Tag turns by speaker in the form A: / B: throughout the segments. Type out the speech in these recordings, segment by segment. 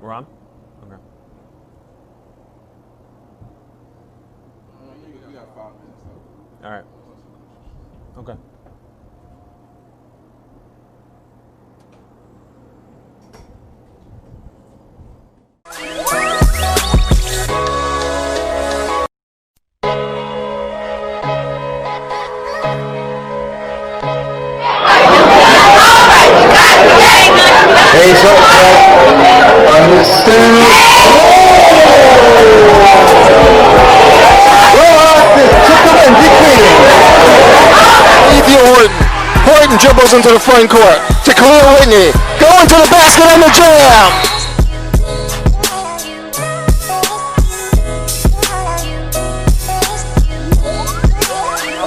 A: We're on? Okay.
B: We got 5 minutes though.
A: All right. Okay.
C: Hey, so understood. Horton dribbles into the front court to Khalil Whitney. Going to the basket on the jam.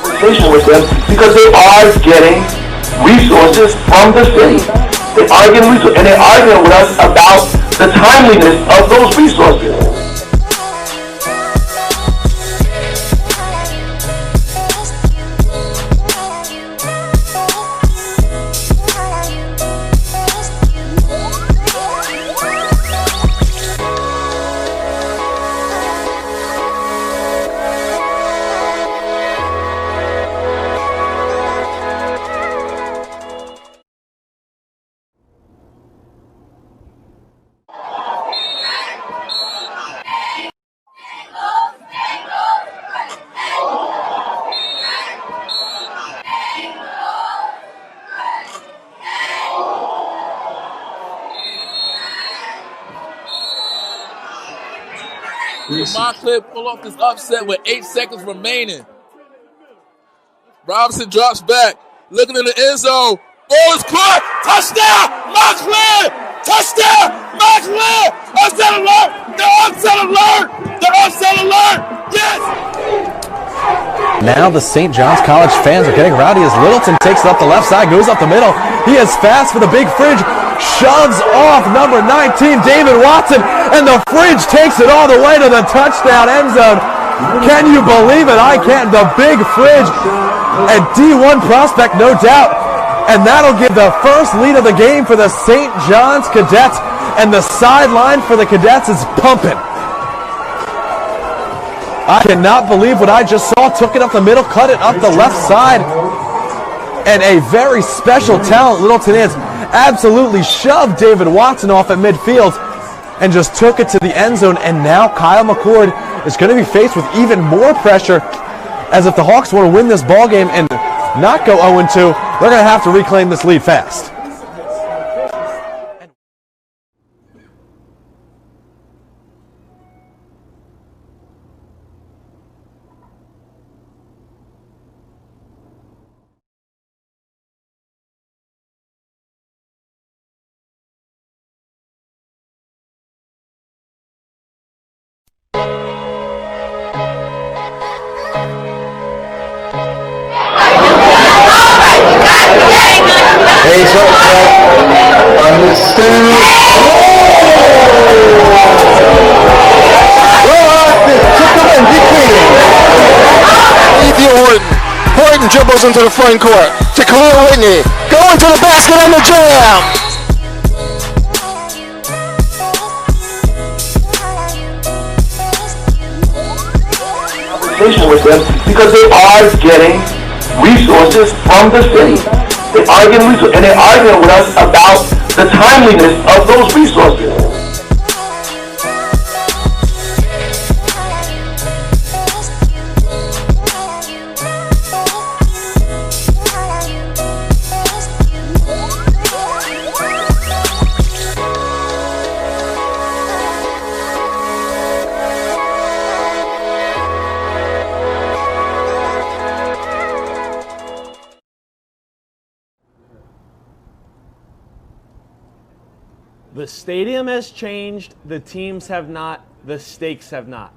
C: Conversation with them because they are getting resources from the city. They are getting resources, and they're arguing with us about the timeliness of those resources.
D: Montclair pull off this upset with 8 seconds remaining. Robinson drops back, looking in the end zone. Ball is caught. Touchdown, Montclair! Touchdown, Montclair! Upset alert! The upset alert! The upset alert! Yes!
E: Now the St. John's College fans are getting rowdy as Littleton takes it up the left side, goes up the middle. He is fast for the big fridge, shoves off number 19, David Watson, and the fridge takes it all the way to the touchdown end zone. Can you believe it? I can't. The big fridge, a D1 prospect, no doubt. And that'll give the first lead of the game for the St. John's Cadets. And the sideline for the Cadets is pumping. I cannot believe what I just saw. Took it up the middle, cut it up the left side. And a very special talent, Littleton is, absolutely shoved David Watson off at midfield and just took it to the end zone. And now Kyle McCord is going to be faced with even more pressure, as if the Hawks want to win this ball game and not go 0-2, they're going to have to reclaim this lead fast.
C: Hey, so understood. Horton dribbles into the front court to Khalil Whitney. Going to the basket on the jam. Conversation with them because they are getting resources from the city. They are getting resources, and they're arguing with us about the timeliness of those resources.
A: The stadium has changed, the teams have not, the stakes have not.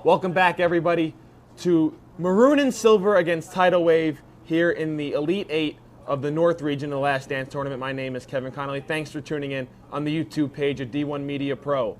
A: Welcome back, everybody, to Maroon and Silver against Tidal Wave here in the Elite Eight of the North Region, the Last Dance Tournament. My name is Kevin Connolly. Thanks for tuning in on the YouTube page of D1 Media Pro.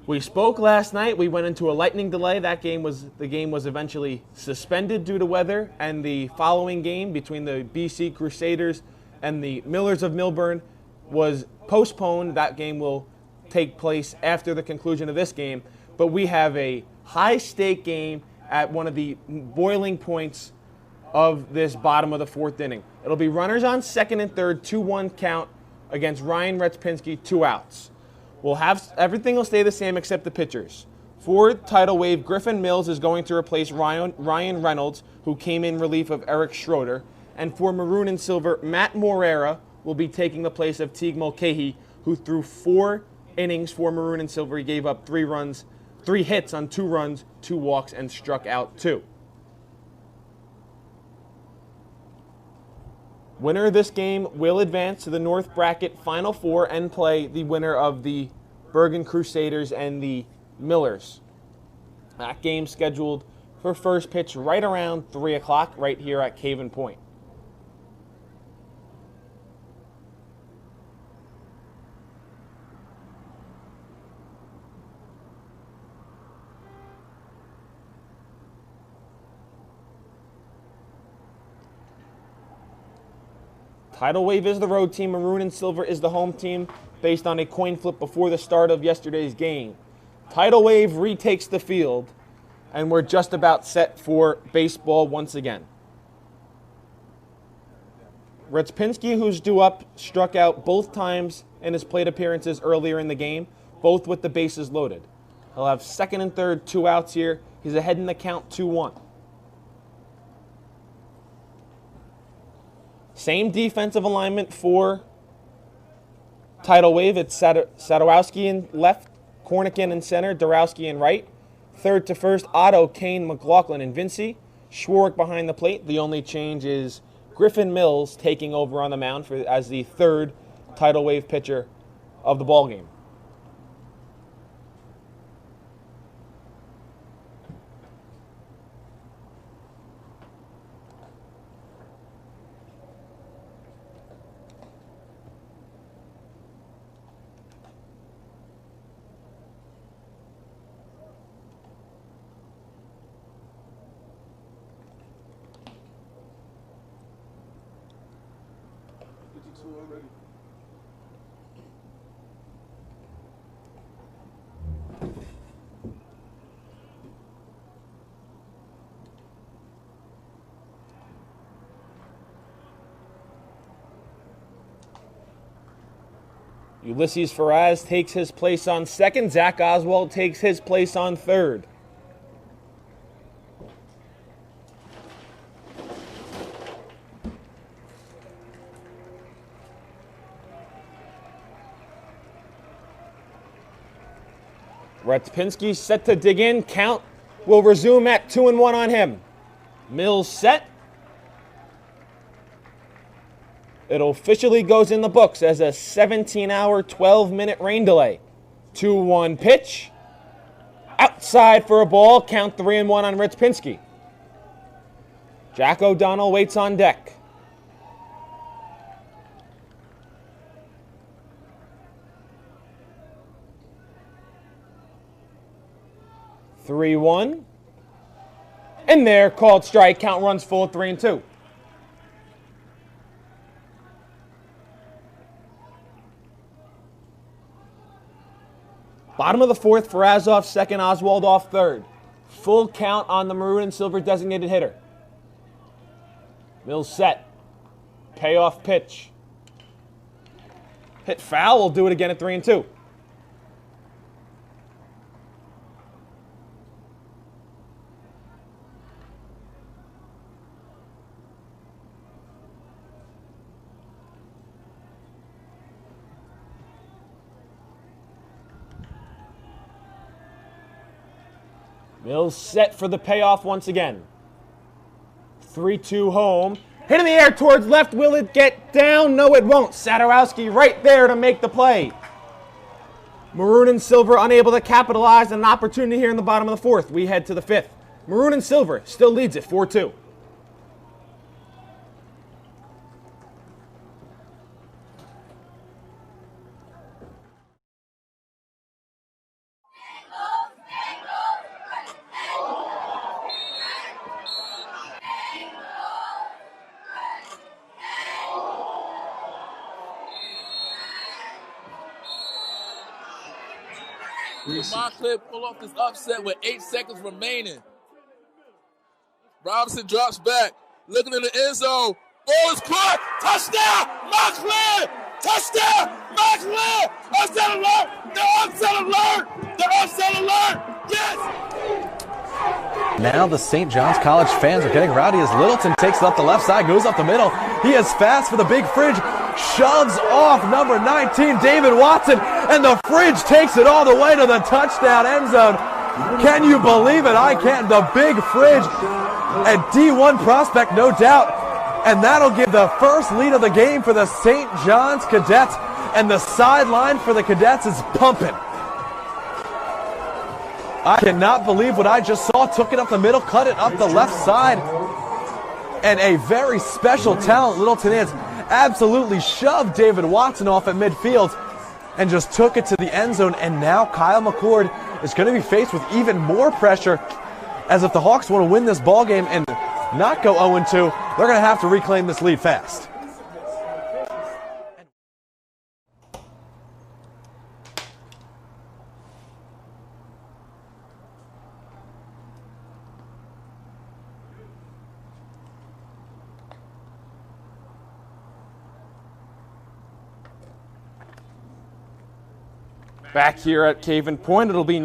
A: We spoke last night. We went into a lightning delay. The game was eventually suspended due to weather, and the following game between the BC Crusaders and the Millers of Millburn was postponed. That game will take place after the conclusion of this game, but we have a high-stake game at one of the boiling points of this bottom of the fourth inning. It'll be runners on second and third, 2-1 count against Ryan Retzpinski, 2 outs. We'll have everything will stay the same except the pitchers. For Tidal Wave, Griffin Mills is going to replace Ryan Reynolds, who came in relief of Eric Schroeder. And for Maroon and Silver, Matt Morera will be taking the place of Teague Mulcahy, who threw 4 innings for Maroon and Silver. He gave up 3 hits on 2 runs, 2 walks, and struck out 2. Winner of this game will advance to the North Bracket Final Four and play the winner of the Bergen Crusaders and the Millers. That game scheduled for first pitch right around 3 o'clock right here at Caven Point. Tidal Wave is the road team. Maroon and Silver is the home team based on a coin flip before the start of yesterday's game. Tidal Wave retakes the field, and we're just about set for baseball once again. Retzpinski, who's due up, struck out both times in his plate appearances earlier in the game, both with the bases loaded. He'll have second and third, 2 outs here. He's ahead in the count, 2-1. Same defensive alignment for Tidal Wave. It's Sadowski in left, Kornikin in center, Dorowski in right. Third to first, Otto, Kane, McLaughlin, and Vinci. Schwark behind the plate. The only change is Griffin Mills taking over on the mound as the third Tidal Wave pitcher of the ballgame.
B: Already.
A: Ulysses Faraz takes his place on second. Zach Oswald takes his place on third. Retzpinski set to dig in. Count will resume at 2-1 on him. Mills set. It officially goes in the books as a 17-hour, 12-minute rain delay. 2-1 pitch. Outside for a ball. Count 3-1 on Retzpinski. Jack O'Donnell waits on deck. (3-1). And there, called strike. Count runs full, 3-2. Bottom of the fourth, Faraz off second, Oswald off third. Full count on the Maroon and Silver designated hitter. Mills set. Payoff pitch. Hit foul. We'll do it again at 3-2. Mills set for the payoff once again. 3-2 home. Hit in the air towards left. Will it get down? No, it won't. Sadowski right there to make the play. Maroon and Silver unable to capitalize on an opportunity here in the bottom of the fourth. We head to the fifth. Maroon and Silver still leads it 4-2.
D: Montclair pull off this upset with 8 seconds remaining. Robinson drops back, looking in the end zone. Ball is caught. Touchdown, Montclair! Touchdown, Montclair! Upset alert! The upset alert! The upset alert! Yes!
E: Now the St. John's College fans are getting rowdy as Littleton takes it up the left side, goes up the middle. He is fast for the big fridge, shoves off number 19, David Watson, and the fridge takes it all the way to the touchdown end zone. Can you believe it? I can't. The big fridge, a D1 prospect, no doubt. And that'll give the first lead of the game for the St. John's Cadets. And the sideline for the Cadets is pumping. I cannot believe what I just saw. Took it up the middle, cut it up the left side. And a very special talent, Littleton is, absolutely shoved David Watson off at midfield and just took it to the end zone. And now Kyle McCord is going to be faced with even more pressure, as if the Hawks want to win this ball game and not go 0-2, they're going to have to reclaim this lead fast.
A: Back here at Caven Point, it'll be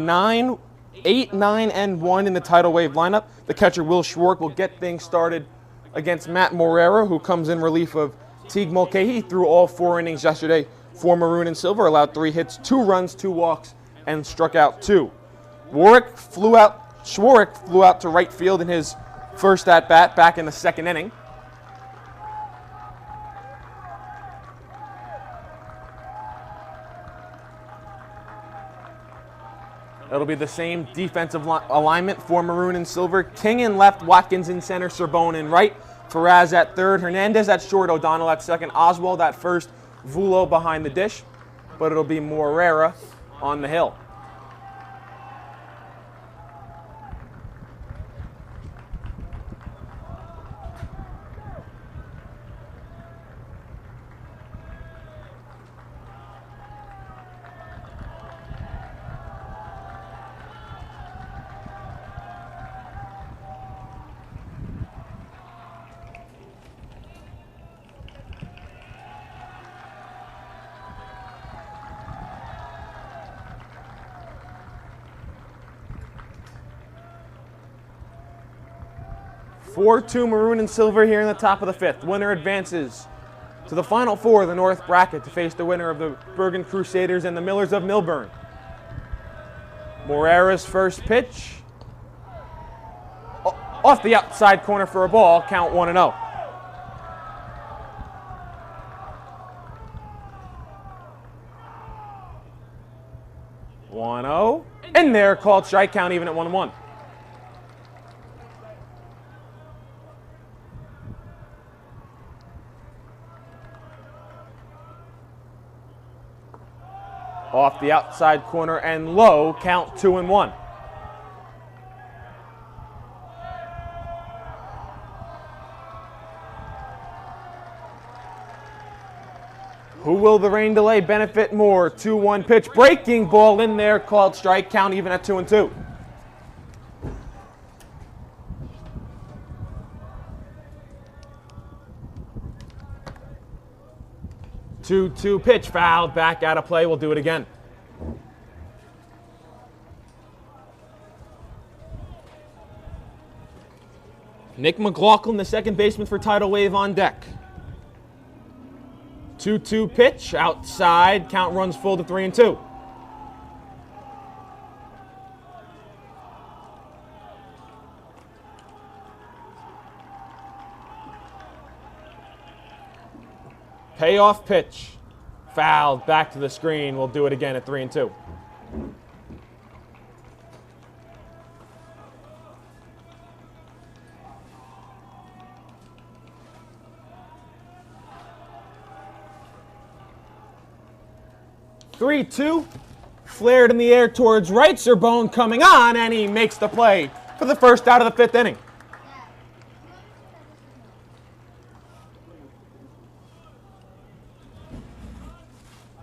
A: 8, 9, and 1 in the Tidal Wave lineup. The catcher, Will Schwark, will get things started against Matt Morera, who comes in relief of Teague Mulcahy. Threw all 4 innings yesterday for Maroon and Silver, allowed 3 hits, 2 runs, 2 walks, and struck out 2. Schwark flew out to right field in his first at-bat back in the 2nd inning. It'll be the same defensive alignment for Maroon and Silver. King in left, Watkins in center, Sorbonne in right, Faraz at third, Hernandez at short, O'Donnell at second, Oswald at first, Vulo behind the dish, but it'll be Morera on the hill. (4-2) Maroon and Silver here in the top of the 5th. Winner advances to the Final Four of the North Bracket to face the winner of the Bergen Crusaders and the Millers of Millburn. Morera's first pitch. Off the outside corner for a ball, count 1-0. And they're called strike count even at 1-1. Off the outside corner and low, count 2-1. Who will the rain delay benefit more? 2-1 pitch, breaking ball in there, called strike, count even at 2-2. Two pitch, fouled, back out of play. We'll do it again. Nick McLaughlin, the second baseman for Tidal Wave, on deck. 2-2 pitch, outside, count runs full to 3-2. Payoff pitch, fouled, back to the screen. We'll do it again at 3-2. (3-2), flared in the air towards right. Sorbonne coming on, and he makes the play for the first out of the 5th inning.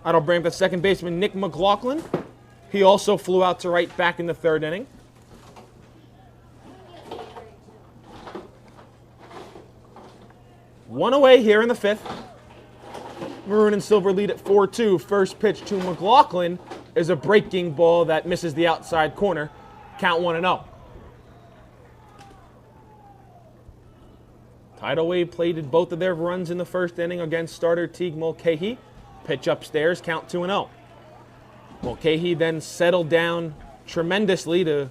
A: That'll bring up the second baseman, Nick McLaughlin. He also flew out to right back in the third inning. One away here in the fifth. Maroon and Silver lead at 4-2. First pitch to McLaughlin is a breaking ball that misses the outside corner. Count 1-0. Tidal Wave plated both of their runs in the first inning against starter Teague Mulcahy. Pitch upstairs, count 2-0. Mulcahy then settled down tremendously to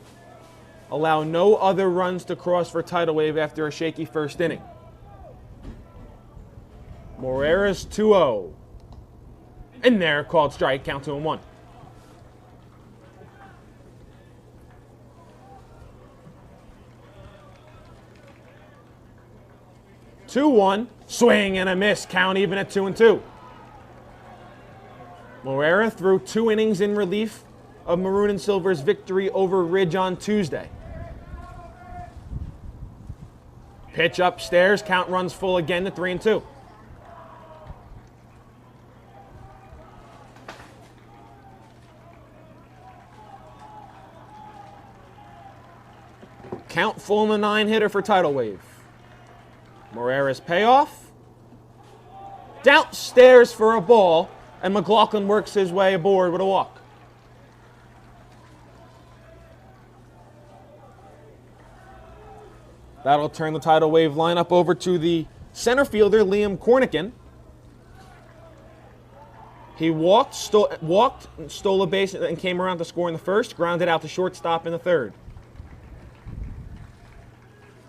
A: allow no other runs to cross for Tidal Wave after a shaky first inning. Morera's 2-0. In there, called strike, count 2-1. Swing and a miss, count even at 2-2. Morera threw 2 innings in relief of Maroon and Silver's victory over Ridge on Tuesday. Pitch upstairs, count runs full again to 3-2. Count full in the 9-hitter for Tidal Wave. Morera's payoff. Downstairs for a ball, and McLaughlin works his way aboard with a walk. That'll turn the Tidal Wave lineup over to the center fielder, Liam Cornican. He walked, stole a base, and came around to score in the first, grounded out to shortstop in the third.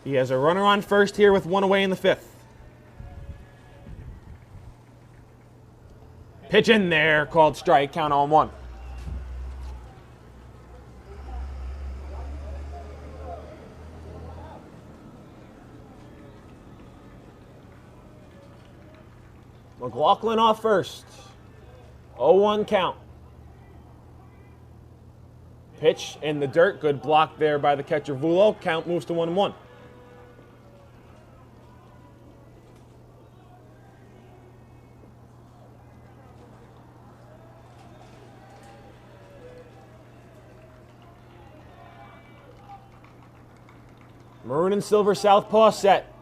A: He has a runner on first here with 1 away in the fifth. Pitch in there, called strike, count on 1. McLaughlin off first. 0-1 count. Pitch in the dirt, good block there by the catcher Vulo. Count moves to 1-1. Maroon and Silver southpaw set.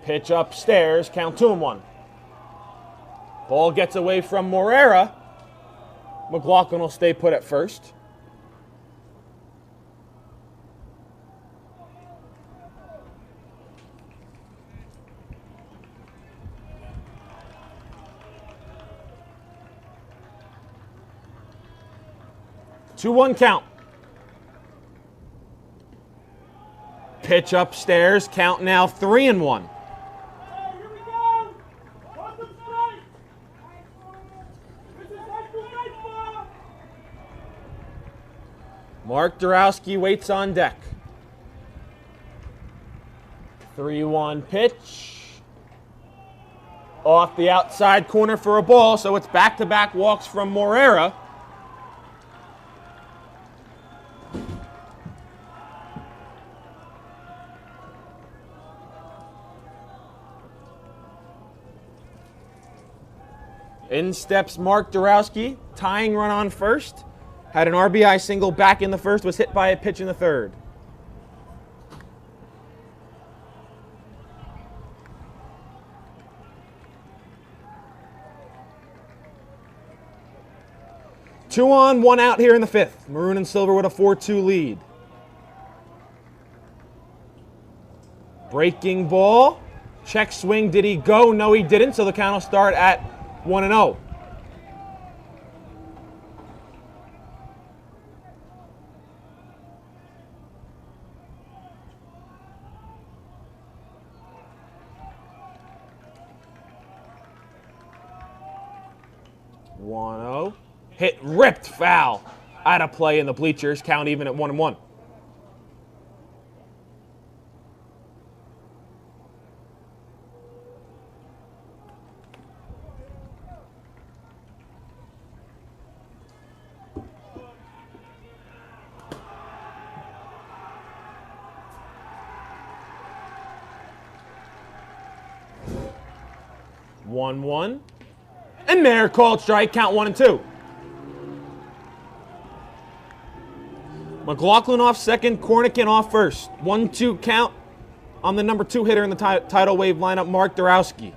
A: Pitch upstairs, count 2-1. Ball gets away from Morera. McLaughlin will stay put at first. Two 2-1 count. Pitch upstairs, count now 3-1. Mark Dorowski waits on deck. 3-1 pitch. Off the outside corner for a ball, so it's back-to-back walks from Morera. In steps Mark Dorowski, tying run on first. Had an RBI single back in the first, was hit by a pitch in the third. Two on, 1 out here in the fifth. Maroon and Silver with a 4-2 lead. Breaking ball. Check swing, did he go? No, he didn't, so the count will start at 1-0. Hit ripped foul. Out of play in the bleachers. Count even at 1-1. And there, called strike, count 1-2. McLaughlin off second, Cornican off first. 1-2 count on the number 2 hitter in the Tidal Wave lineup, Mark Dorowski.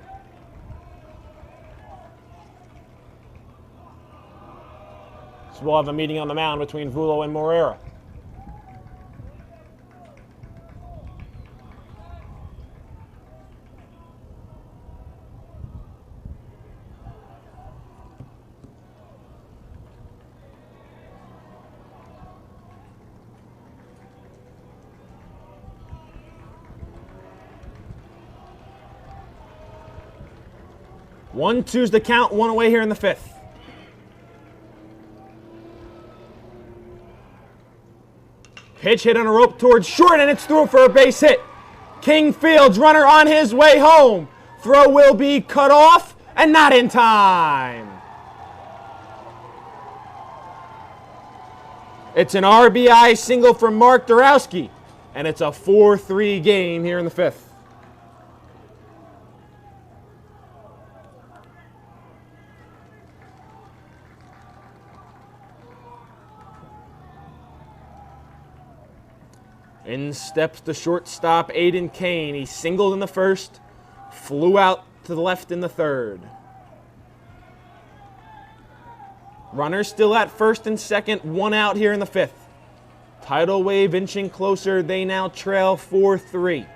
A: So we'll have a meeting on the mound between Vulo and Morera. One, two's the count, one away here in the 5th. Pitch hit on a rope towards short, and it's through for a base hit. King Fields, runner on his way home. Throw will be cut off and not in time. It's an RBI single from Mark Dorowski, and it's a 4-3 game here in the 5th. In steps the shortstop, Aiden Kane. He singled in the 1st, flew out to the left in the 3rd. Runners still at 1st and 2nd, 1 out here in the 5th. Tidal Wave inching closer. They now trail 4-3.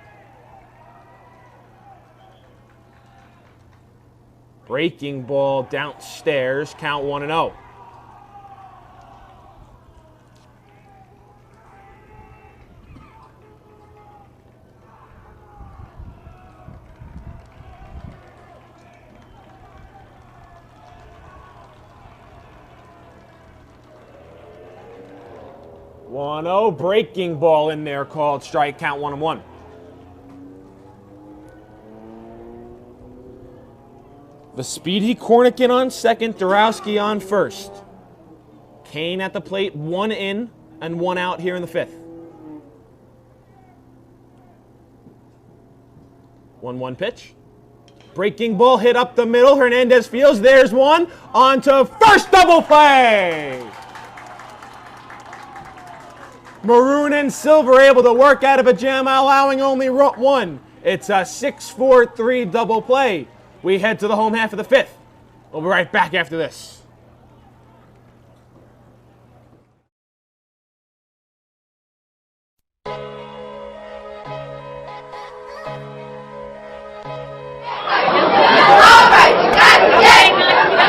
A: Breaking ball downstairs, count 1-0. Breaking ball in there, called strike, count 1-1. The speedy Cornican on second, Dorowski on first. Kane at the plate, 1 in and 1 out here in the 5th. 1-1 pitch. Breaking ball hit up the middle. Hernandez fields. There's one. On to first, double play. Maroon and Silver able to work out of a jam, allowing only 1. It's a 6-4-3 double play. We head to the home half of the 5th. We'll be right back after this.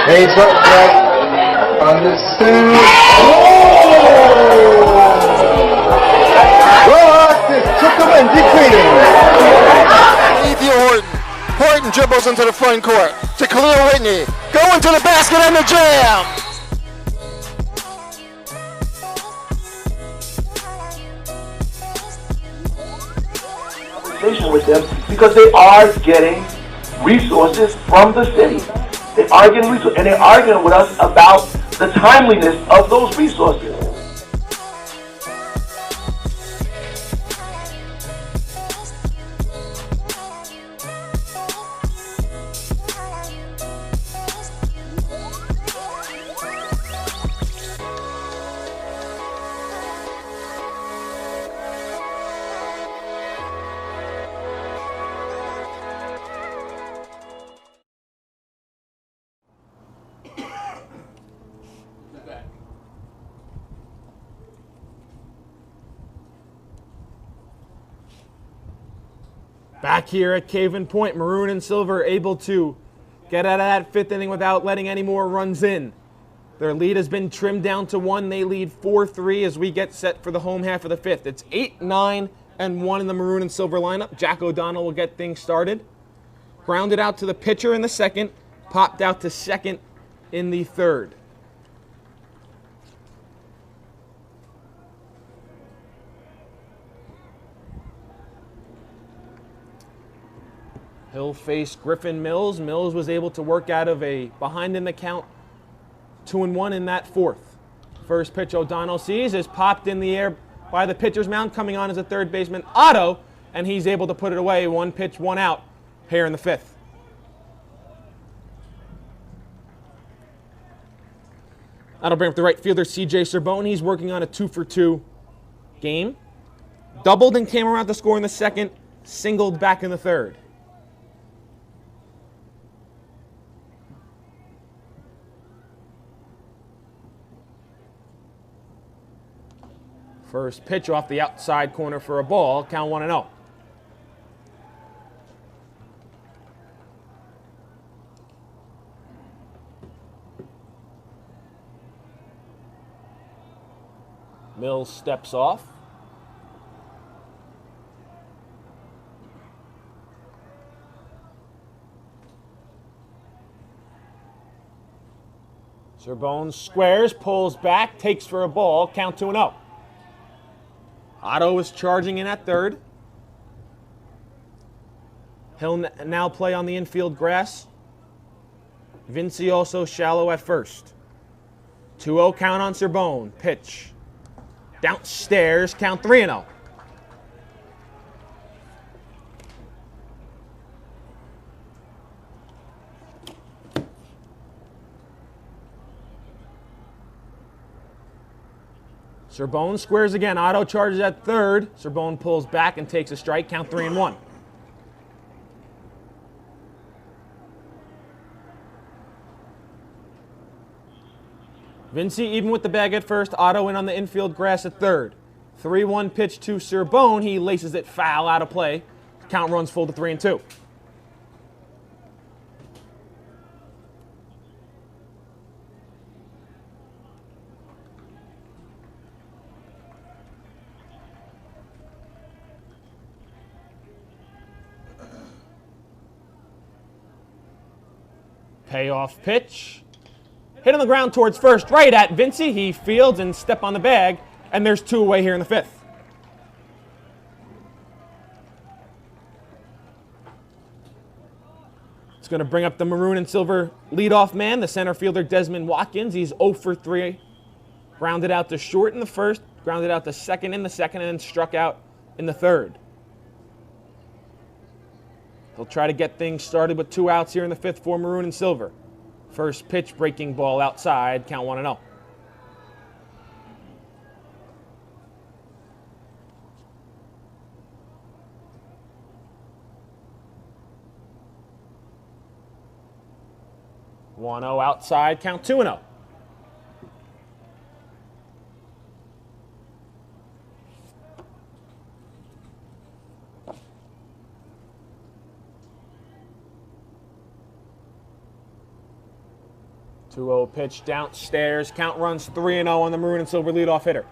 B: Hey, but on this two. Took him and depleting.
F: Horton dribbles into the front court to Khalil Whitney. Going to the basket and the jam.
C: With them because they are getting resources from the city. They are getting resources, and they're arguing with us about the timeliness of those resources.
A: Back here at Caven Point, Maroon and Silver able to get out of that 5th inning without letting any more runs in. Their lead has been trimmed down to 1. They lead 4-3 as we get set for the home half of the 5th. It's 8-9 and 1 in the Maroon and Silver lineup. Jack O'Donnell will get things started. Grounded out to the pitcher in the 2nd. Popped out to 2nd in the 3rd. He'll face Griffin Mills. Mills was able to work out of a behind in the count 2-1 in that 4th. First pitch O'Donnell sees is popped in the air by the pitcher's mound, coming on as a 3rd baseman, Otto, and he's able to put it away. 1 pitch, 1 out here in the 5th. That'll bring up the right fielder, C.J. Serbone. He's working on a 2-for-2 game. Doubled and came around to score in the second. Singled back in the third. First pitch off the outside corner for a ball. Count 1-0. Mills steps off. Zerbone squares, pulls back, takes for a ball. Count 2-0. Otto is charging in at third. He'll now play on the infield grass. Vinci also shallow at first. 2-0 count on Zerbone. Pitch. Downstairs, count 3-0. Zerbone squares again. Otto charges at third. Zerbone pulls back and takes a strike. Count 3-1. Vinci even with the bag at first. Otto in on the infield grass at third. 3-1 pitch to Zerbone. He laces it foul out of play. Count runs full to 3-2. Payoff pitch. Hit on the ground towards first, right at Vinci. He fields and step on the bag, and there's 2 away here in the 5th. It's going to bring up the maroon and silver leadoff man, the center fielder Desmond Watkins. He's 0 for 3. Grounded out to short in the first, grounded out to second in the second, and then struck out in the third. He'll try to get things started with 2 outs here in the 5th for maroon and silver. First pitch, breaking ball outside, count 1-0. Outside, count 2-0. Pitch downstairs. Count runs 3-0 on the maroon and silver leadoff hitter.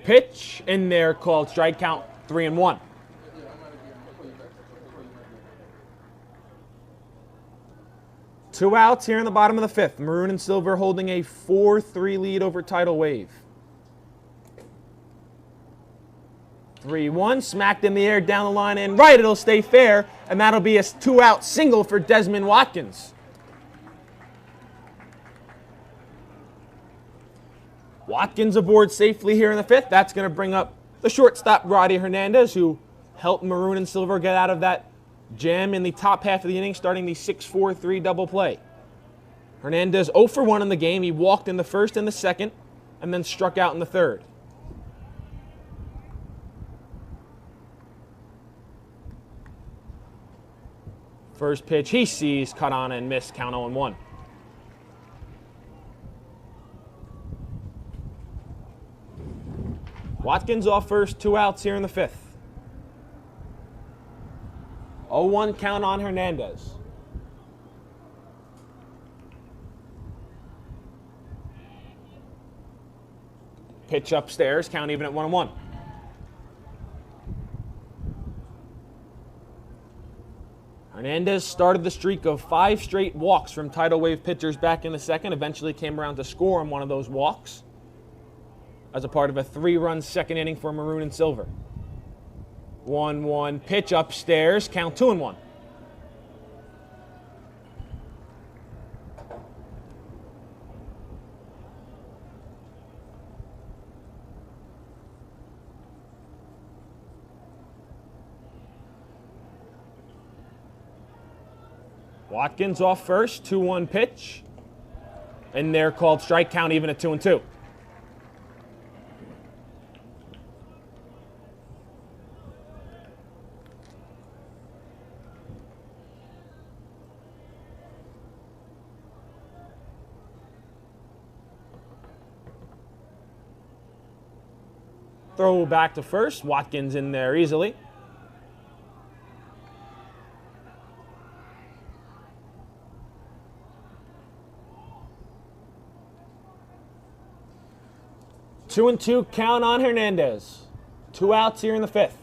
A: Pitch in there, called strike. Count 3-1. Two outs here in the bottom of the 5th. Maroon and silver holding a 4-3 lead over Tidal Wave. 3-1, smacked in the air, down the line and right. It'll stay fair, and that'll be a 2-out single for Desmond Watkins. Watkins aboard safely here in the 5th. That's going to bring up the shortstop, Roddy Hernandez, who helped maroon and silver get out of that jam in the top half of the inning, starting the 6-4-3 double play. Hernandez 0 for 1 in the game. He walked in the first and the second, and then struck out in the third. First pitch he sees, cut on and missed, count 0-1. Watkins off first, 2 outs here in the 5th. 0-1 count on Hernandez. Pitch upstairs, count even at 1-1. Hernandez started the streak of 5 straight walks from Tidal Wave pitchers back in the second, eventually came around to score on one of those walks as a part of a 3-run second inning for Maroon and Silver. 1-1 pitch upstairs, count 2-1. Watkins off first, 2-1 pitch. And they're called strike, count even at 2-2. Throw back to first. Watkins in there easily. 2-2 count on Hernandez. 2 outs here in the 5th.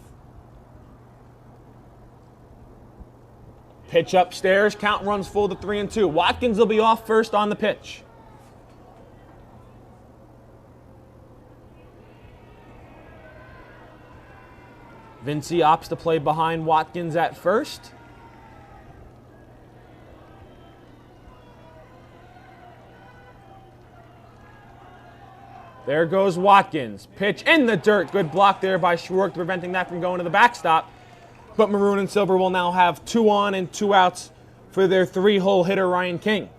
A: Pitch upstairs. Count runs full to 3-2. Watkins will be off first on the pitch. Vinci opts to play behind Watkins at first. There goes Watkins. Pitch in the dirt. Good block there by Schwartz, preventing that from going to the backstop. But Maroon and Silver will now have 2 on and 2 outs for their 3-hole hitter, Ryan King.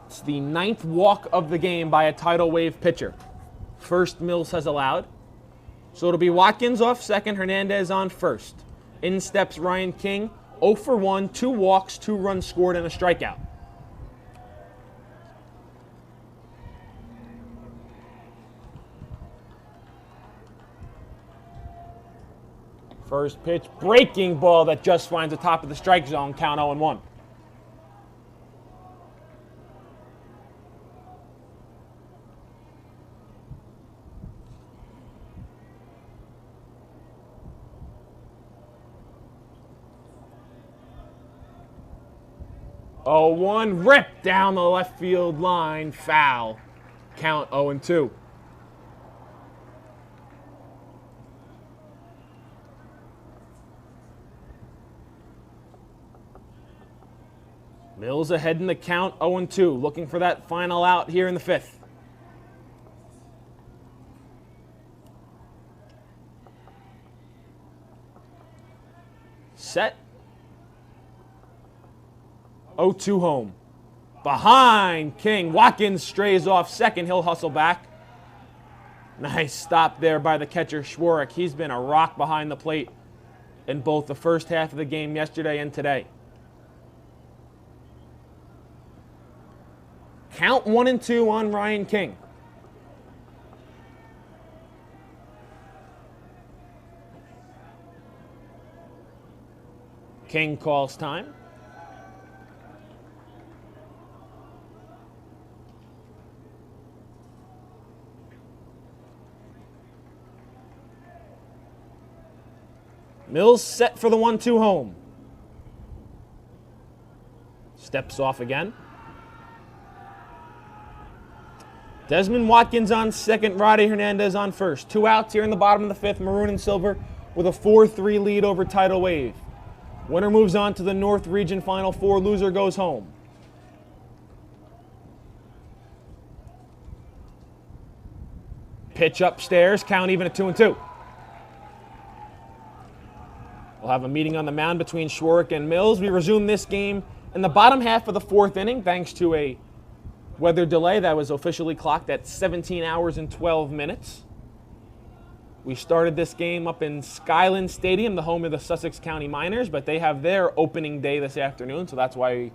A: It's the 9th walk of the game by a tidal wave pitcher. First Mills has allowed. So it'll be Watkins off second, Hernandez on first. In steps Ryan King, 0 for 1, 2 walks, 2 runs scored, and a strikeout. First pitch, breaking ball that just finds the top of the strike zone, count 0-1. Oh, 1 rip down the left field line, foul. Count 0-2. Mills ahead in the count, 0-2, looking for that final out here in the 5th. Set. 0-2 home. Behind King. Watkins strays off second. He'll hustle back. Nice stop there by the catcher, Schwartz. He's been a rock behind the plate in both the first half of the game yesterday and today. Count 1-2 on Ryan King. King calls time. Mills set for the 1-2 home. Steps off again. Desmond Watkins on second, Roddy Hernandez on first. 2 outs here in the bottom of the 5th. Maroon and Silver with a 4-3 lead over Tidal Wave. Winner moves on to the North Region Final Four. Loser goes home. Pitch upstairs, count even at 2-2. We'll have a meeting on the mound between Schwartz and Mills. We resume this game in the bottom half of the 4th inning thanks to a weather delay that was officially clocked at 17 hours and 12 minutes. We started this game up in Skyland Stadium, the home of the Sussex County Miners, but they have their opening day this afternoon, so that's why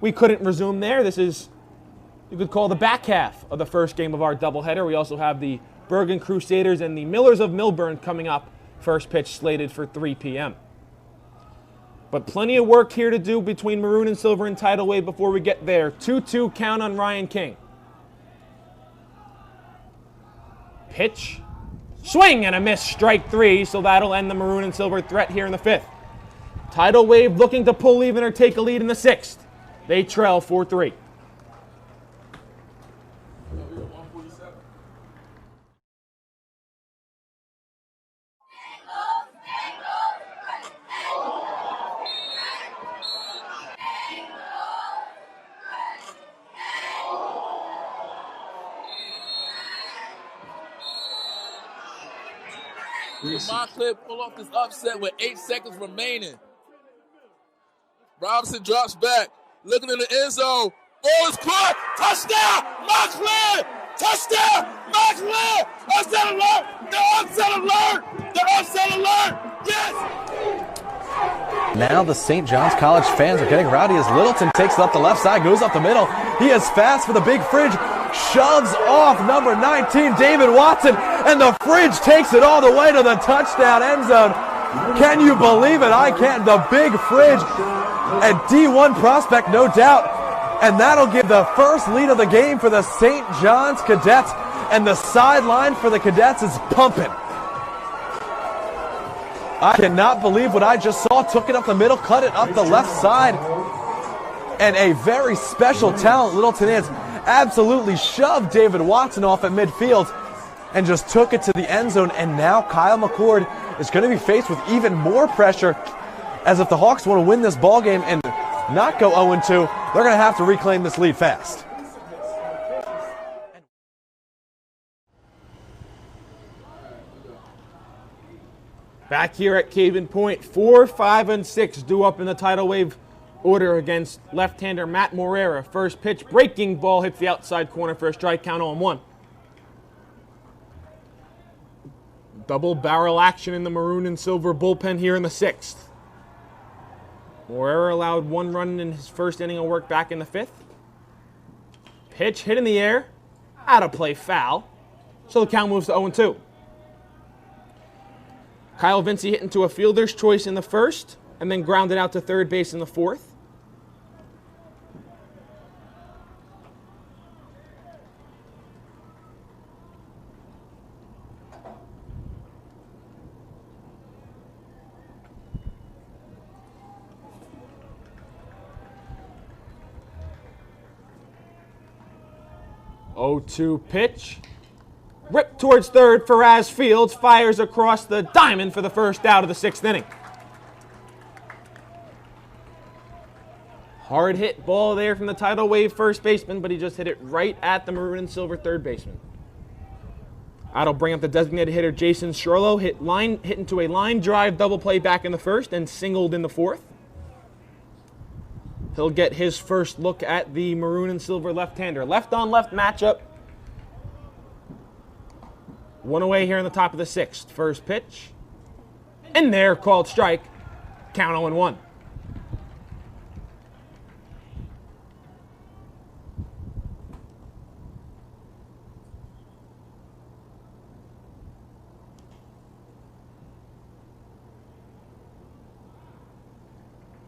A: we couldn't resume there. This is, you could call, the back half of the first game of our doubleheader. We also have the Bergen Crusaders and the Millers of Millburn coming up. First pitch slated for 3 p.m. But plenty of work here to do between Maroon and Silver and Tidal Wave before we get there. 2-2 count on Ryan King. Pitch. Swing and a miss, strike 3, so that'll end the Maroon and Silver threat here in the 5th. Tidal Wave looking to pull even or take a lead in the 6th. They trail 4-3.
D: Can Montclair pull off this upset with 8 seconds remaining? Robinson drops back, looking in the end zone. Ball is caught. Touchdown, Montclair! Touchdown, Montclair! Upset alert! The upset alert! The upset alert! Yes!
E: Now the St. John's College fans are getting rowdy as Littleton takes it up the left side, goes up the middle. He is fast for the big fridge, shoves off number 19, David Watson, and the fridge takes it all the way to the touchdown end zone. Can you believe it? I can't. The big fridge, a D1 prospect, no doubt. And that'll give the first lead of the game for the St. John's Cadets. And the sideline for the Cadets is pumping. I cannot believe what I just saw. Took it up the middle, cut it up the left side. And a very special talent, Littleton is, absolutely shoved David Watson off at midfield and just took it to the end zone. And now Kyle McCord is going to be faced with even more pressure, as if the Hawks want to win this ball game and not go 0-2, they're going to have to reclaim this lead fast.
A: Back here at Caven Point, 4, 5, and 6 due up in the tidal wave order against left-hander Matt Morera. First pitch, breaking ball, hits the outside corner for a strike, count 0-1. Double barrel action in the maroon and silver bullpen here in the 6th. Morera allowed 1 run in his first inning of work back in the 5th. Pitch hit in the air, out of play, foul. So the count moves to 0-2. Kyle Vinci hit into a fielder's choice in the 1st and then grounded out to third base in the 4th. Oh-2 pitch. Ripped towards third. Faraz Fields fires across the diamond for the first out of the 6th inning. Hard hit ball there from the tidal wave first baseman, but he just hit it right at the maroon and silver third baseman. That'll bring up the designated hitter Jason Shorlow. Hit into a line drive double play back in the 1st and singled in the 4th. He'll get his first look at the maroon and silver left-hander. Left-on-left matchup. 1 away here in the top of the 6th. First pitch. In there, called strike. Count 0-1.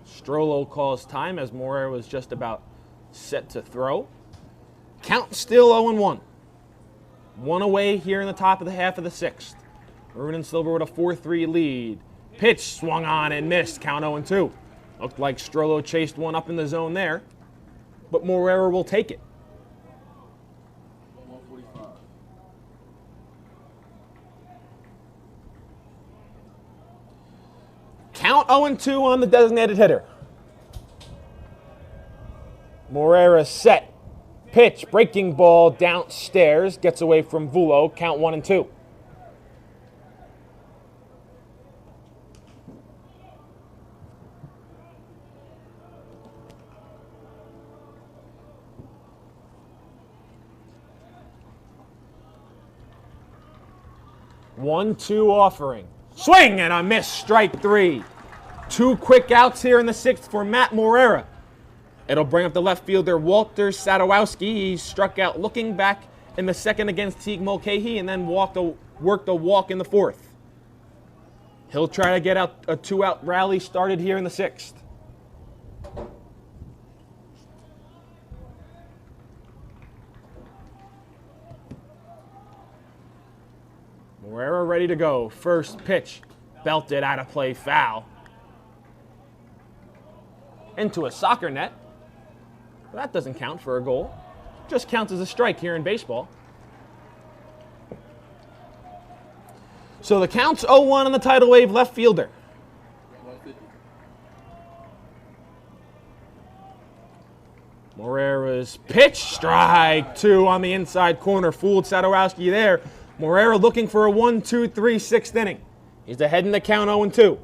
A: Strollo calls time as Morera was just about set to throw. Count still 0-1. 1 away here in the top of the half of the 6th. Maroon and silver with a 4-3 lead. Pitch swung on and missed. Count 0-2. Looked like Strollo chased one up in the zone there, but Morera will take it. Count 0-2 on the designated hitter. Morera set. Pitch, breaking ball downstairs, gets away from Vulo. Count 1-2. One-two offering. Swing and a miss, strike 3. 2 quick outs here in the 6th for Matt Morera. It'll bring up the left fielder Walter Sadowski. He struck out looking back in the 2nd against Teague Mulcahy and then worked a walk in the 4th. He'll try to get out a 2-out rally started here in the 6th. Morera ready to go. First pitch, belted out of play, foul. Into a soccer net. Well, that doesn't count for a goal. Just counts as a strike here in baseball. So the count's 0-1 on the tidal wave left fielder. Morera's pitch, strike 2 on the inside corner. Fooled Sadowski there. Morera looking for a 1-2-3 6th inning. He's ahead in the count 0-2.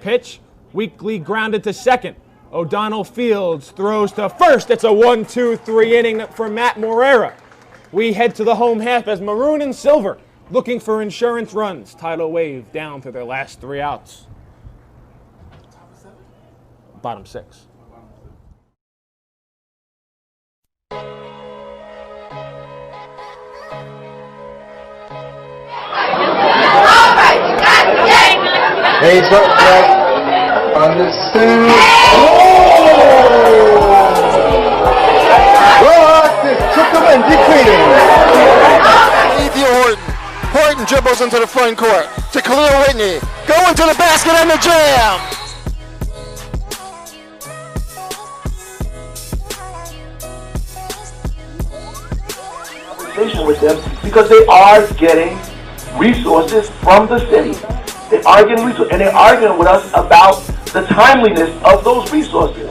A: Pitch, weakly grounded to second. O'Donnell Fields throws to first. It's a 1-2-3 inning for Matt Morera. We head to the home half as Maroon and Silver looking for insurance runs. Tidal Wave down to their last 3 outs. Bottom 6.
B: Heads up, Jack. Understand. Took him and defeated.
F: Ethan Horton. Horton dribbles into the front court to Khalil Whitney. Going to the basket and the jam.
C: Conversation with them because they are getting resources from the city. They are getting resources, and they're arguing with us about the timeliness of those resources.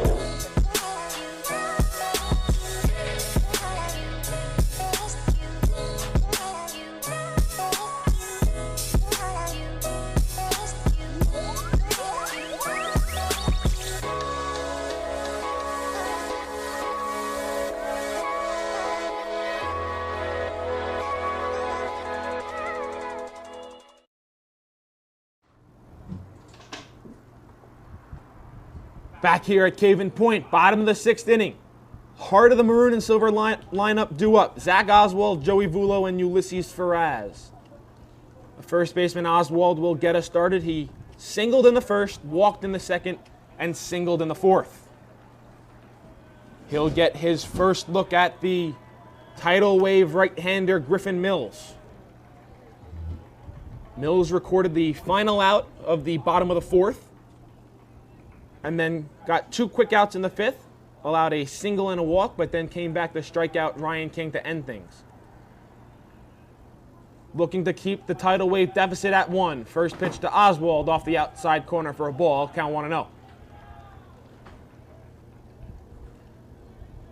A: Back here at Caven Point, bottom of the 6th inning. Heart of the Maroon and Silver lineup due up. Zach Oswald, Joey Vulo, and Ulysses Ferraz. The first baseman Oswald will get us started. He singled in the first, walked in the second, and singled in the fourth. He'll get his first look at the Tidal Wave right-hander Griffin Mills. Mills recorded the final out of the bottom of the 4th, and then got 2 quick outs in the 5th, allowed a single and a walk, but then came back to strike out Ryan King to end things. Looking to keep the Tidal Wave deficit at 1. First pitch to Oswald off the outside corner for a ball, count 1-0.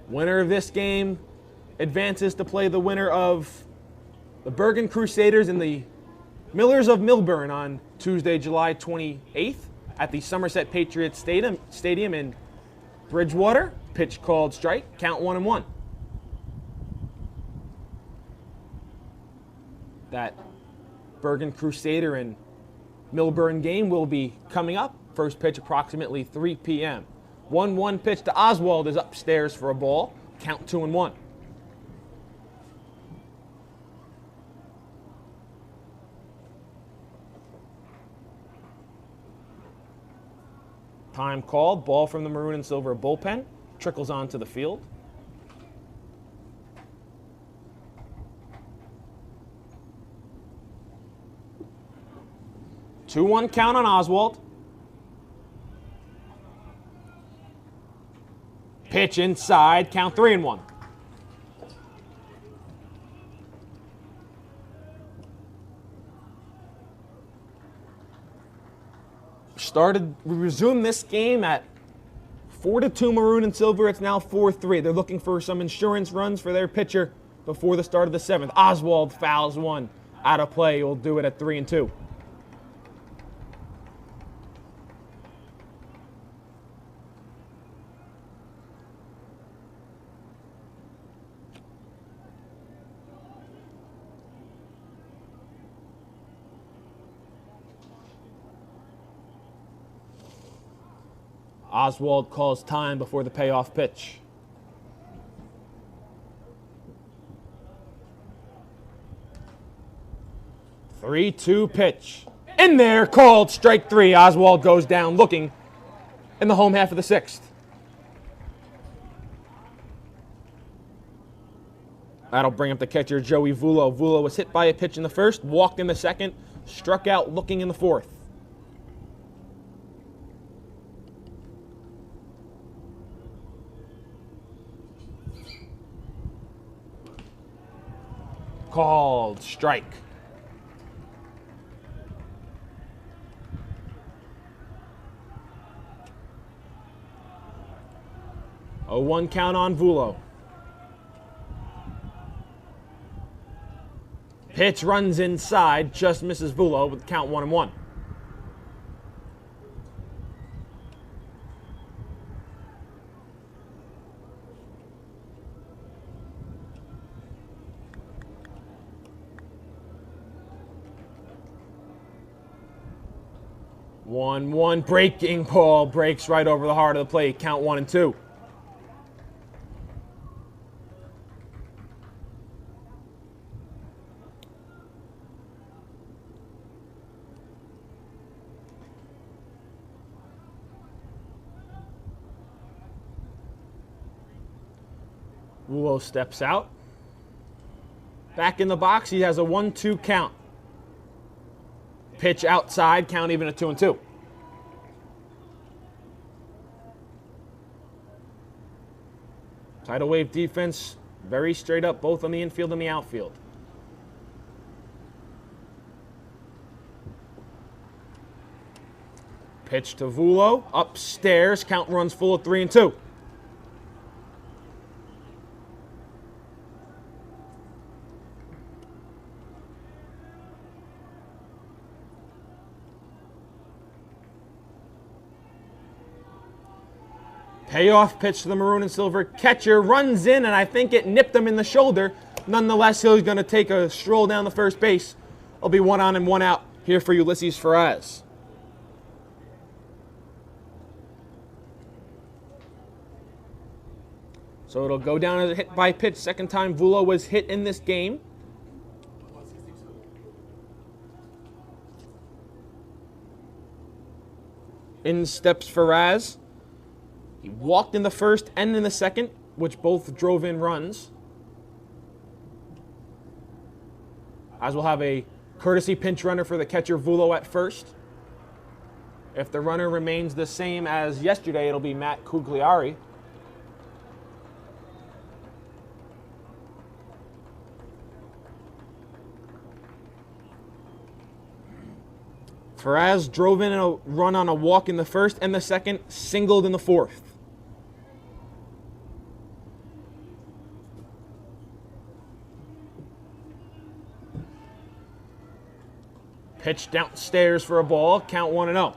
A: Winner of this game advances to play the winner of the Bergen Crusaders and the Millers of Millburn on Tuesday, July 28th. At the Somerset Patriots Stadium in Bridgewater. Pitch called strike, count 1-1. That Bergen Crusader and Millburn game will be coming up. First pitch approximately 3 p.m. 1-1 pitch to Oswald is upstairs for a ball, count 2-1. Time called, ball from the Maroon and Silver bullpen, trickles onto the field. Two-one count on Oswald. Pitch inside, count 3-1. We resumed this game at 4-2 Maroon and Silver. It's now 4-3. They're looking for some insurance runs for their pitcher before the start of the 7th. Oswald fouls one out of play. Will do it at 3-2. Oswald calls time before the payoff pitch. Three-two pitch. In there, called strike 3. Oswald goes down looking in the home half of the 6th. That'll bring up the catcher, Joey Vulo. Vulo was hit by a pitch in the first, walked in the second, struck out looking in the 4th. Called strike. A 1 count on Vulo. Pitch runs inside, just misses Vulo with the count 1-1. One breaking ball breaks right over the heart of the plate. Count 1-2. Vulo steps out. Back in the box, he has a 1-2 count. Pitch outside, count even at 2-2. Tidal Wave defense, very straight up, both on the infield and the outfield. Pitch to Vulo, upstairs, count runs full of 3-2. Payoff pitch to the Maroon and Silver catcher, runs in, and I think it nipped him in the shoulder. Nonetheless, he's going to take a stroll down the first base. It'll be 1 on and 1 out here for Ulysses Ferraz. So it'll go down as a hit by pitch. Second time Vulo was hit in this game. In steps Ferraz. He walked in the first and in the second, which both drove in runs. As we'll have a courtesy pinch runner for the catcher Vulo at first. If the runner remains the same as yesterday, it'll be Matt Cugliari. Ferraz drove in a run on a walk in the first and the second, singled in the fourth. Pitch downstairs for a ball, count 1-0.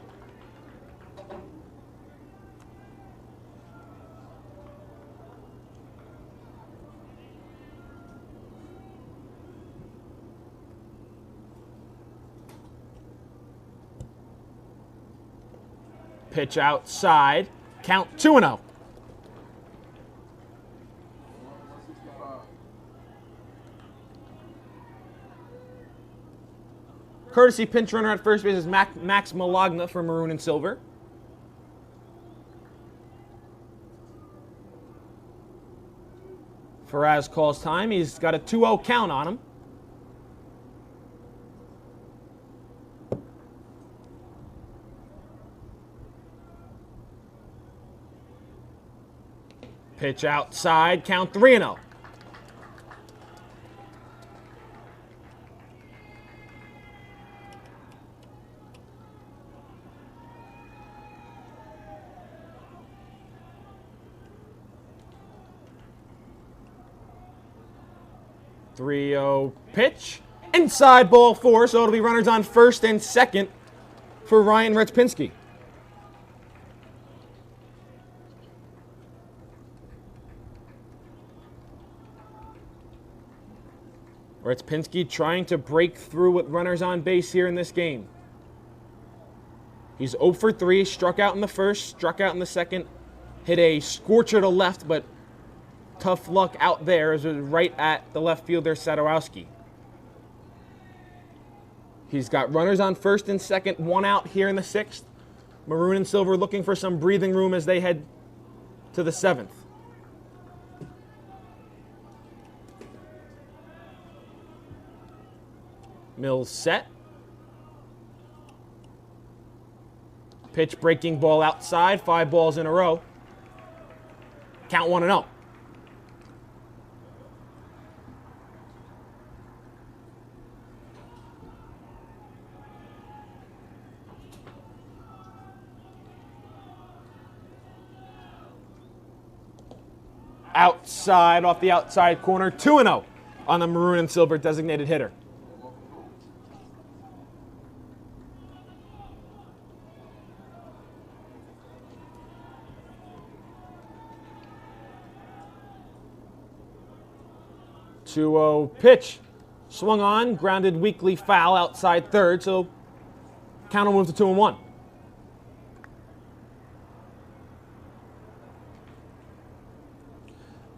A: Pitch outside, count 2-0. Courtesy pinch runner at first base is Max Malagna for Maroon and Silver. Ferraz calls time. He's got a 2-0 count on him. Pitch outside, count 3-0. Pitch. Inside ball 4, so it'll be runners on first and second for Ryan Retzpinski. Retzpinski trying to break through with runners on base here in this game. He's 0 for 3, struck out in the first, struck out in the second, hit a scorcher to left, but tough luck out there as it was right at the left fielder Sadowski. He's got runners on first and second, 1 out here in the 6th. Maroon and Silver looking for some breathing room as they head to the 7th. Mills set. Pitch breaking ball outside, 5 balls in a row. Count 1-0. Outside, off the outside corner, 2-0 on the Maroon and Silver designated hitter. 2-0 pitch. Swung on, grounded weakly foul outside third, so count will move to 2-1.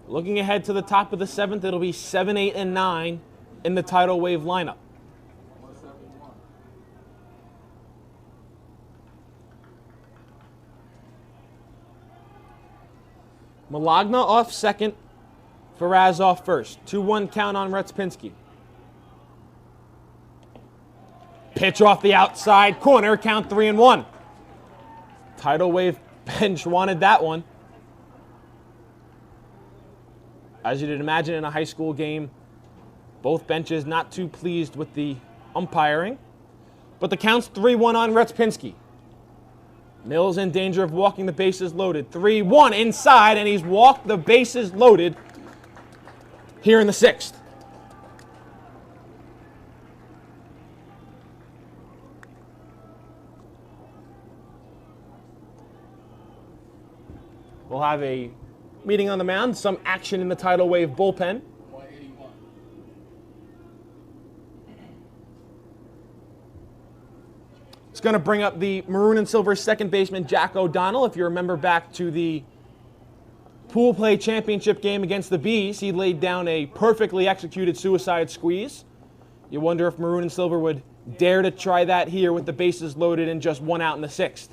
A: Looking ahead to the top of the seventh, it'll be 7, 8, and 9 in the Tidal Wave lineup. Malagna off second, Faraz off first. 2-1 count on Retspinski. Pitch off the outside corner, count 3-1. Tidal Wave bench wanted that one. As you'd imagine in a high school game, both benches not too pleased with the umpiring. But the count's 3-1 on Retspinski. Mills in danger of walking the bases loaded. 3-1 inside, and he's walked the bases loaded here in the sixth. We'll have a meeting on the mound, some action in the Tidal Wave bullpen. It's going to bring up the Maroon and Silver second baseman, Jack O'Donnell. If you remember back to the pool play championship game against the Bees, he laid down a perfectly executed suicide squeeze. You wonder if Maroon and Silver would dare to try that here with the bases loaded and just 1 out in the sixth.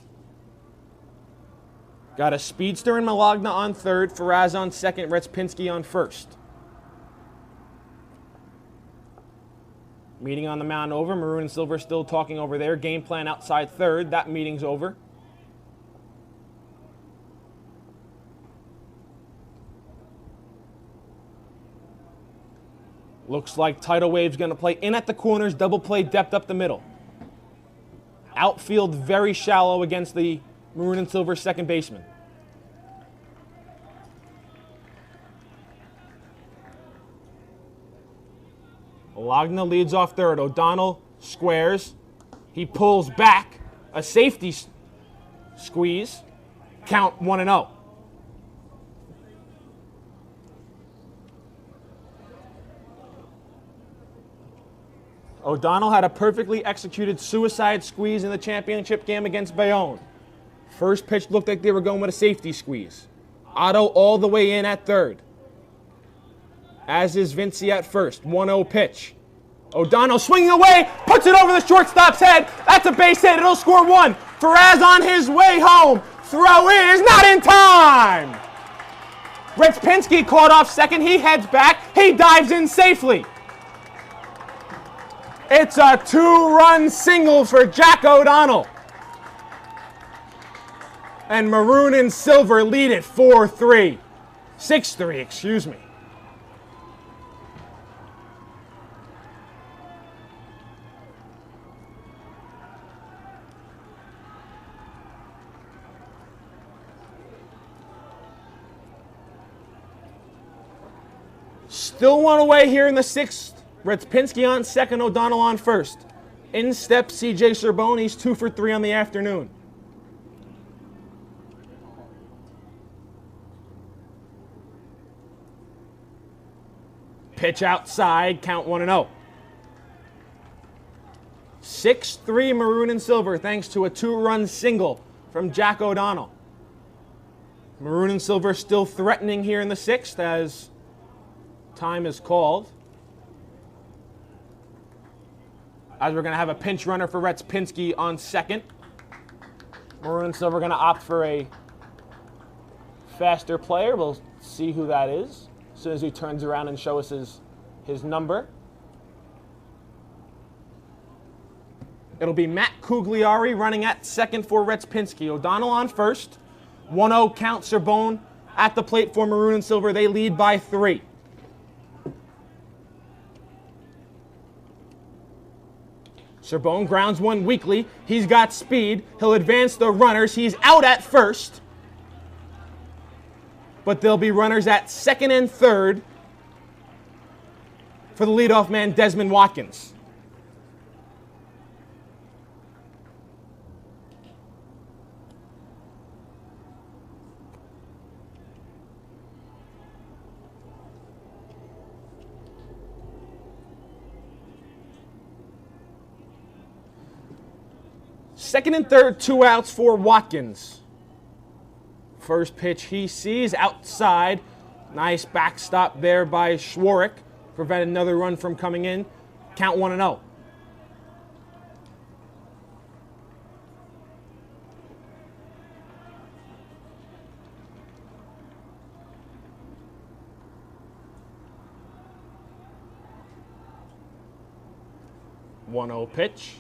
A: Got a speedster in Malagna on third, Faraz on second, Retspinski on first. Meeting on the mound over. Maroon and Silver still talking over there. Game plan outside third. That meeting's over. Looks like Tidal Wave's going to play in at the corners, double play depth up the middle. Outfield very shallow against the Maroon and Silver second baseman. Malagna leads off third. O'Donnell squares. He pulls back. A safety squeeze. Count 1-0. O'Donnell had a perfectly executed suicide squeeze in the championship game against Bayonne. First pitch looked like they were going with a safety squeeze. Otto all the way in at third. As is Vinci at first. 1-0 pitch. O'Donnell swinging away, puts it over the shortstop's head. That's a base hit. It'll score 1. Faraz on his way home. Throw is not in time. Retspinski caught off second. He heads back. He dives in safely. It's a 2-run single for Jack O'Donnell. And Maroon and Silver lead it 4-3. 6-3, excuse me. Still 1 away here in the sixth. Retspinski on second, O'Donnell on first. In steps C.J. Serbone. He's 2 for 3 on the afternoon. Pitch outside, count 1-0. 6-3 Maroon and Silver thanks to a 2-run single from Jack O'Donnell. Maroon and Silver still threatening here in the sixth as time is called. As we're going to have a pinch runner for Retspinski on second. Maroon and Silver going to opt for a faster player. We'll see who that is as soon as he turns around and shows us his number. It'll be Matt Cugliari running at second for Retspinski. O'Donnell on first. 1-0 count. Serbone at the plate for Maroon and Silver. They lead by 3. Serbone grounds one weakly. He's got speed. He'll advance the runners. He's out at first. But there'll be runners at second and third for the leadoff man, Desmond Watkins. Second and third, 2 outs for Watkins. First pitch he sees outside. Nice backstop there by Schwarrick. Prevent another run from coming in. Count 1-0. One-0 pitch.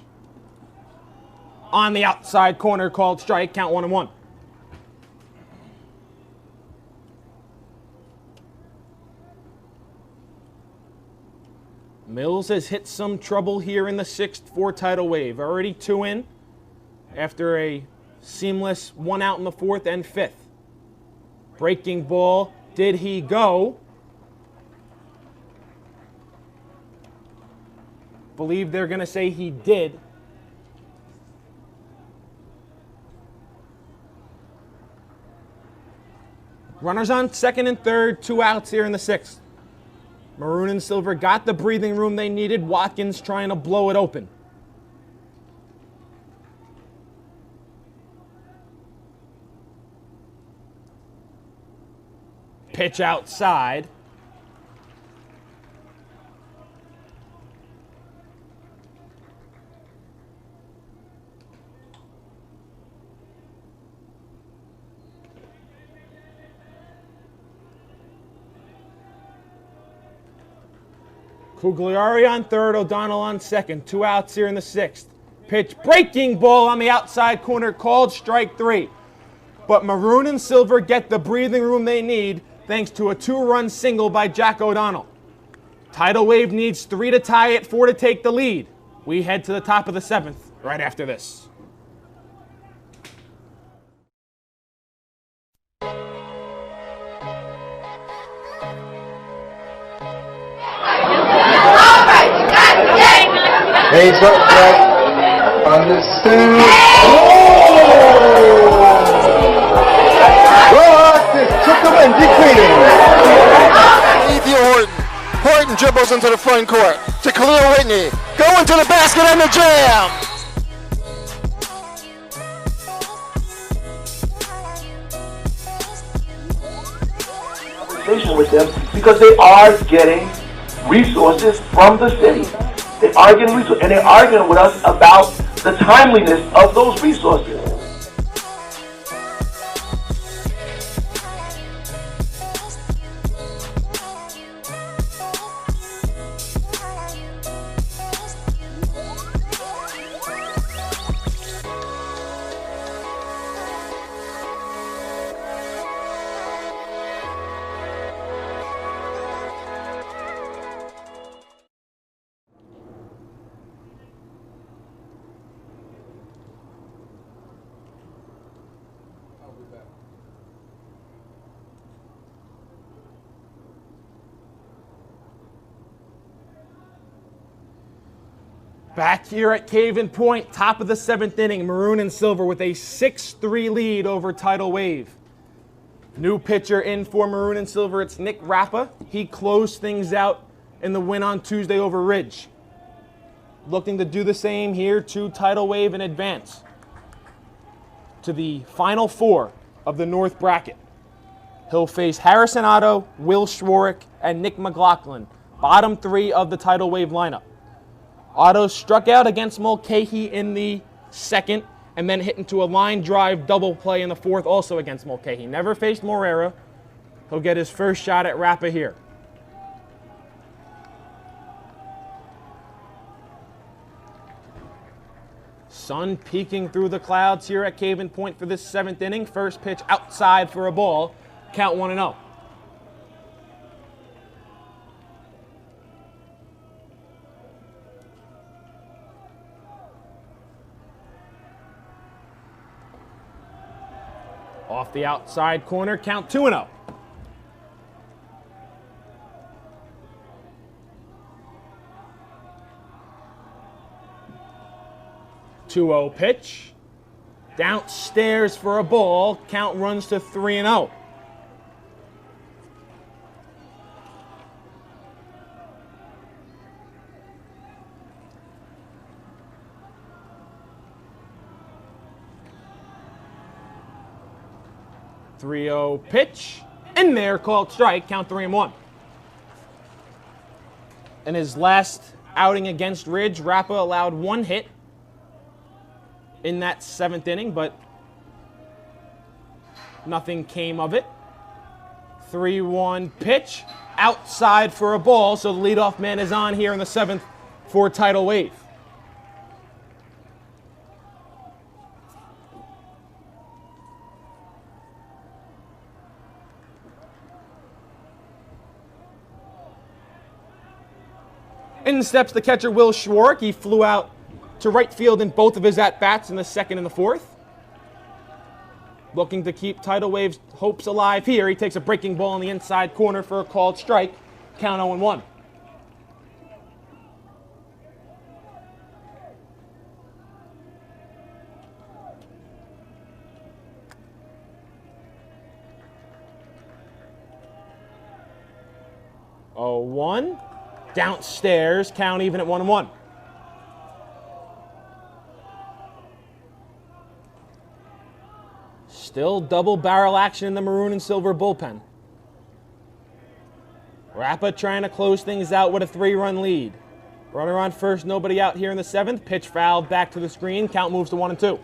A: On the outside corner, called strike. Count 1-1. Mills has hit some trouble here in the 6th for Tidal Wave. Already 2 in after a seamless 1 out in the 4th and 5th. Breaking ball. Did he go? Believe they're going to say he did. Runners on second and third, 2 outs here in the 6th. Maroon and Silver got the breathing room they needed. Watkins trying to blow it open. Pitch outside. Cugliari on third, O'Donnell on second. 2 outs here in the 6th. Pitch, breaking ball on the outside corner, called strike 3. But Maroon and Silver get the breathing room they need thanks to a 2-run single by Jack O'Donnell. Tidal Wave needs 3 to tie it, 4 to take the lead. We head to the top of the 7th right after this.
B: Base up back on the soon. Watkins took the win, decreasing.
F: Ethan Horton. Horton dribbles into the front court to Khalil Whitney. Going to the basket and the jam.
C: Conversation with them because they are getting resources from the city. They are getting resources, and they're arguing with us about the timeliness of those resources.
A: Back here at Cave-In Point, top of the 7th inning, Maroon and Silver with a 6-3 lead over Tidal Wave. New pitcher in for Maroon and Silver, it's Nick Rappa. He closed things out in the win on Tuesday over Ridge. Looking to do the same here to Tidal Wave in advance to the final 4 of the North bracket. He'll face Harrison Otto, Will Schwarrick, and Nick McLaughlin, bottom 3 of the Tidal Wave lineup. Otto struck out against Mulcahy in the 2nd and then hit into a line drive double play in the 4th also against Mulcahy. Never faced Morera. He'll get his first shot at Rappa here. Sun peeking through the clouds here at Cave-In Point for this 7th inning. First pitch outside for a ball. Count 1-0. Off the outside corner, count 2-0. Two-0 pitch. Downstairs for a ball. Count runs to 3-0. 3-0 pitch. In there, called strike, count 3-1. In his last outing against Ridge, Rappa allowed 1 hit in that 7th inning, but nothing came of it. 3-1 pitch, outside for a ball, so the leadoff man is on here in the 7th for Tidal Wave. In steps the catcher, Will Schwark. He flew out to right field in both of his at-bats in the 2nd and the 4th. Looking to keep Tidal Wave's hopes alive here. He takes a breaking ball in the inside corner for a called strike. Count 0-1. Oh, 1. Downstairs, count even at 1-1. Still double barrel action in the maroon and silver bullpen. Rappa trying to close things out with a 3-run lead. Runner on first, nobody out here in the 7th. Pitch fouled back to the screen. Count moves to 1-2.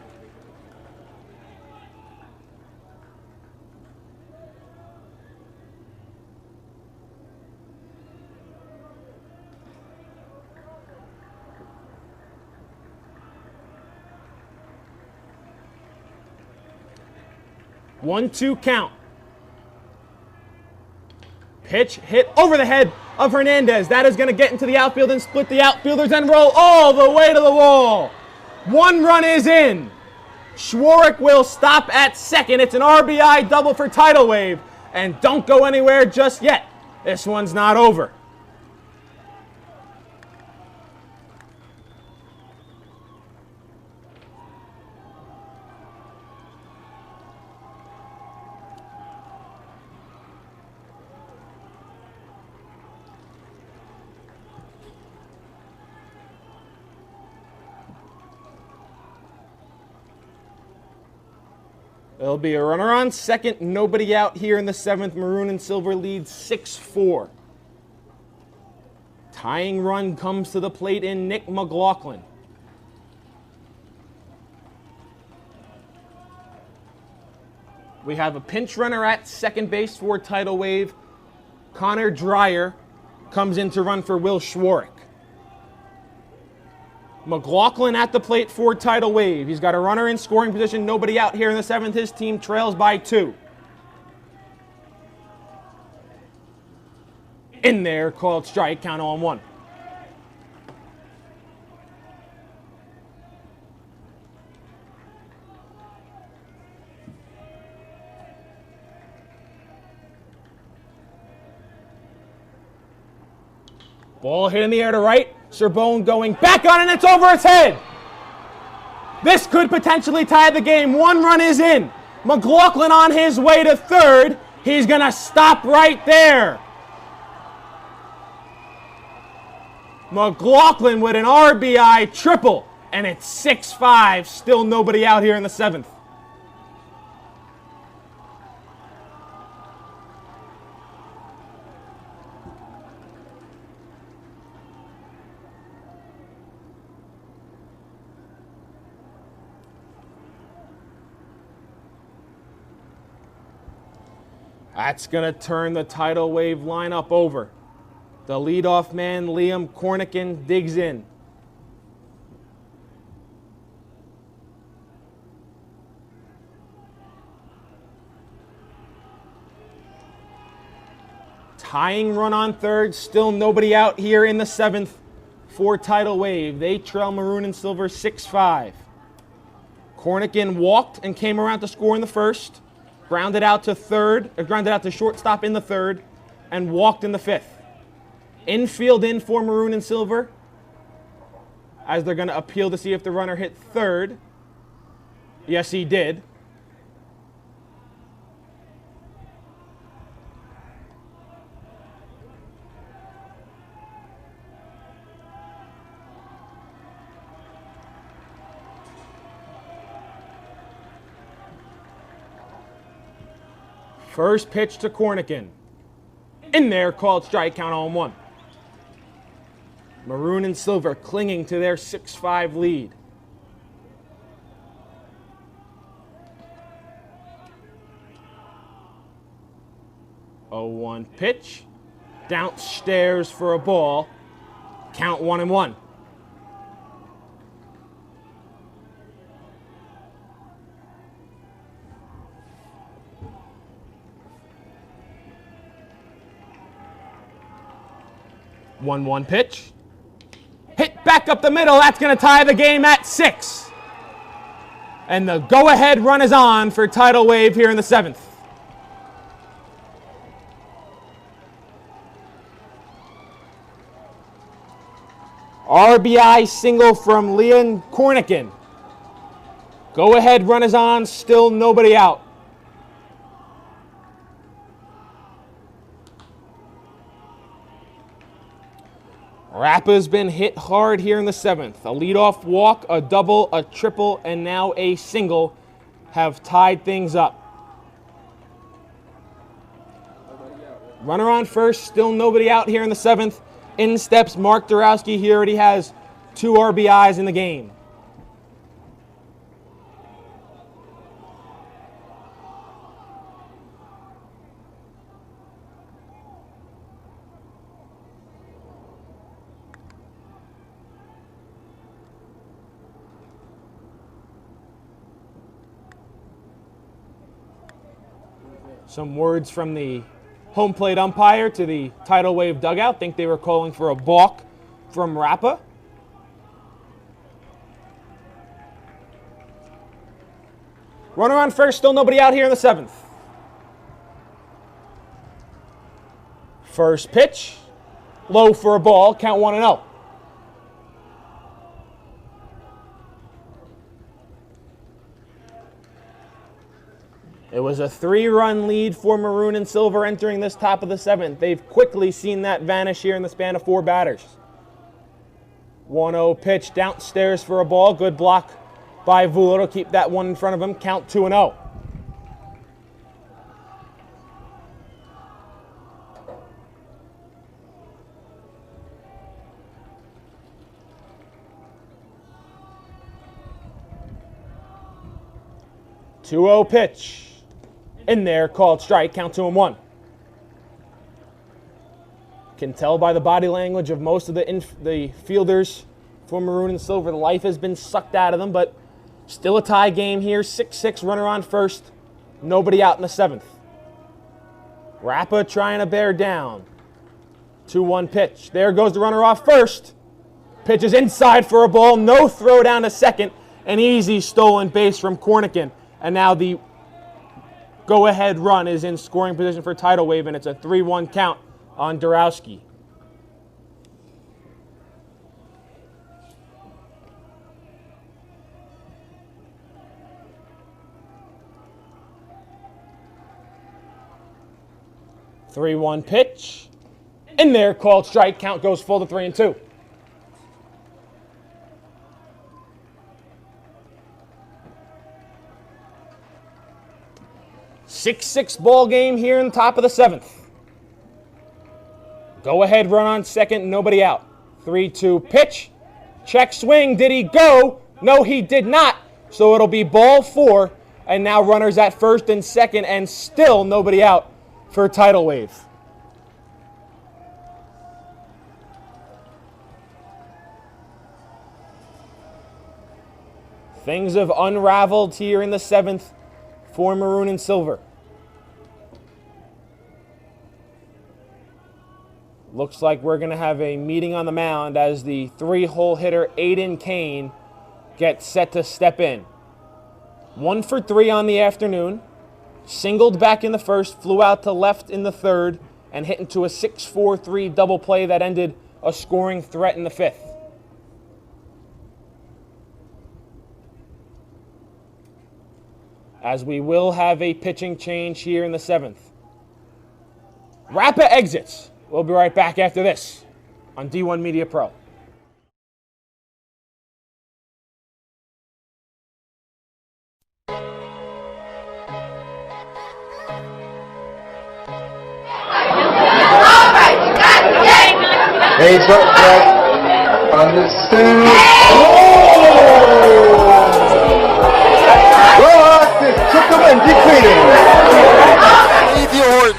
A: One-two count. Pitch hit over the head of Hernandez. That is going to get into the outfield and split the outfielders and roll all the way to the wall. 1 run is in. Schwark will stop at second. It's an RBI double for Tidal Wave. And don't go anywhere just yet. This one's not over. There'll be a runner on second, nobody out here in the 7th. Maroon and silver leads 6-4. Tying run comes to the plate in Nick McLaughlin. We have a pinch runner at second base for Tidal Wave. Connor Dreyer comes in to run for Will Schwark. McLaughlin at the plate for Tidal Wave. He's got a runner in scoring position, nobody out here in the 7th. His team trails by 2. In there, called strike, count 0-1. Ball hit in the air to right. Serbone going back on, and it's over its head. This could potentially tie the game. 1 run is in. McLaughlin on his way to third. He's going to stop right there. McLaughlin with an RBI triple, and it's 6-5. Still nobody out here in the 7th. That's going to turn the Tidal Wave lineup over. The leadoff man, Liam Cornican, digs in. Tying run on third, still nobody out here in the 7th for Tidal Wave. They trail Maroon and Silver 6-5. Cornican walked and came around to score in the 1st. Grounded out to shortstop in the 3rd, and walked in the 5th. Infield in for Maroon and Silver, as they're going to appeal to see if the runner hit 3rd. Yes, he did. First pitch to Cornican. In there, called strike, count on 1. Maroon and Silver clinging to their 6-5 lead. Oh, 1 pitch. Downstairs for a ball. Count 1-1. One pitch. Hit back up the middle. That's going to tie the game at 6. And the go-ahead run is on for Tidal Wave here in the 7th. RBI single from Leon Cornican. Go-ahead run is on. Still nobody out. Rappa's been hit hard here in the 7th. A leadoff walk, a double, a triple, and now a single have tied things up. Runner on first, still nobody out here in the 7th. In steps Mark Dorowski. He already has 2 RBIs in the game. Some words from the home plate umpire to the Tidal Wave dugout. Think they were calling for a balk from Rappa. Runner on first, still nobody out here in the 7th. First pitch, low for a ball, count 1-0. It was a 3-run lead for Maroon and Silver entering this top of the 7th. They've quickly seen that vanish here in the span of 4 batters. 1-0 pitch downstairs for a ball. Good block by Vulo to keep that one in front of him. Count 2-0. Two-0 pitch. In there, called strike, count 2-1. Can tell by the body language of most of the fielders for Maroon and Silver. The life has been sucked out of them, but still a tie game here. 6-6, runner on first. Nobody out in the 7th. Rappa trying to bear down. 2-1 pitch. There goes the runner off first. Pitch is inside for a ball. No throw down to second. An easy stolen base from Cornican. And now the go-ahead run is in scoring position for Tidal Wave, and it's a 3-1 count on Dorowski. Three-1 pitch. In there, called strike. Count goes full to 3-2. 6-6 ball game here in the top of the 7th. Go ahead run on second, nobody out. 3-2 pitch. Check swing. Did he go? No, he did not. So it'll be ball 4. And now runners at first and second, and still nobody out for Tidal Wave. Things have unraveled here in the 7th for Maroon and Silver. Looks like we're going to have a meeting on the mound as the 3-hole hitter Aiden Kane gets set to step in. 1 for 3 on the afternoon. Singled back in the first, flew out to left in the third, and hit into a 6-4-3 double play that ended a scoring threat in the 5th. As we will have a pitching change here in the 7th. Rappa exits. We'll be right back after this on D1 Media Pro.
B: Raise up that understood. Took him and defeated.
F: Ethan Horton.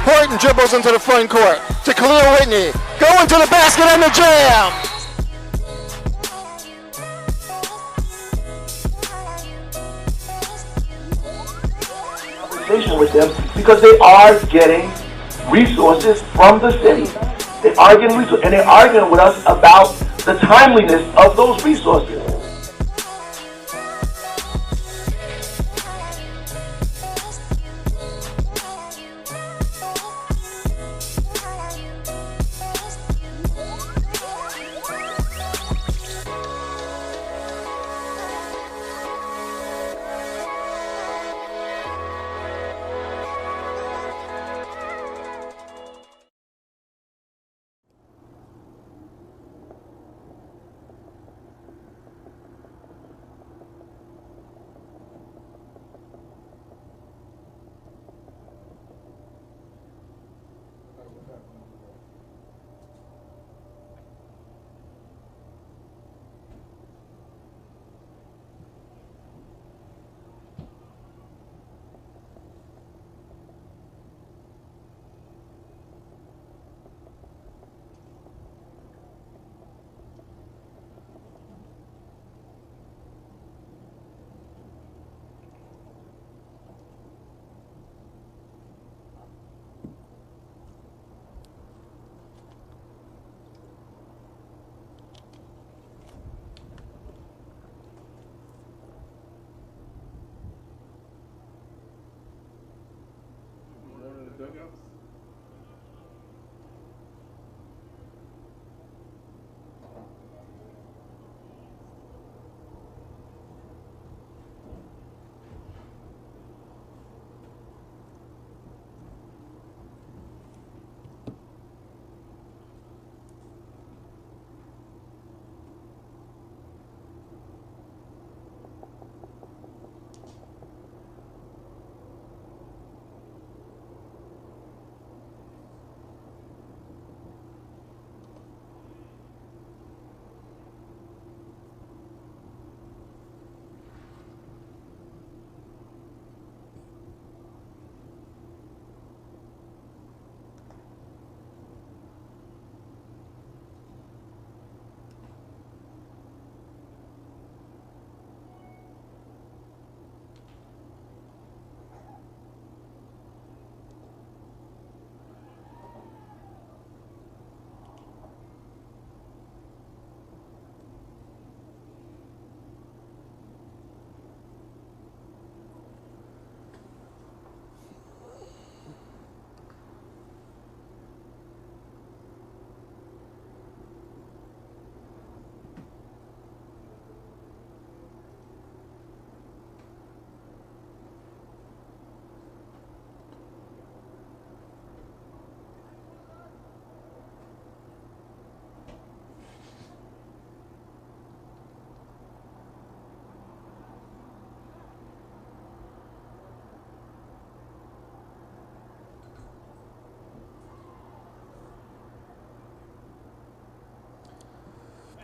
F: Horton dribbles into the front court to Khalil Whitney. Going to the basket and the jam.
C: With them because they are getting resources from the city. They are getting resources, and they're arguing with us about the timeliness of those resources.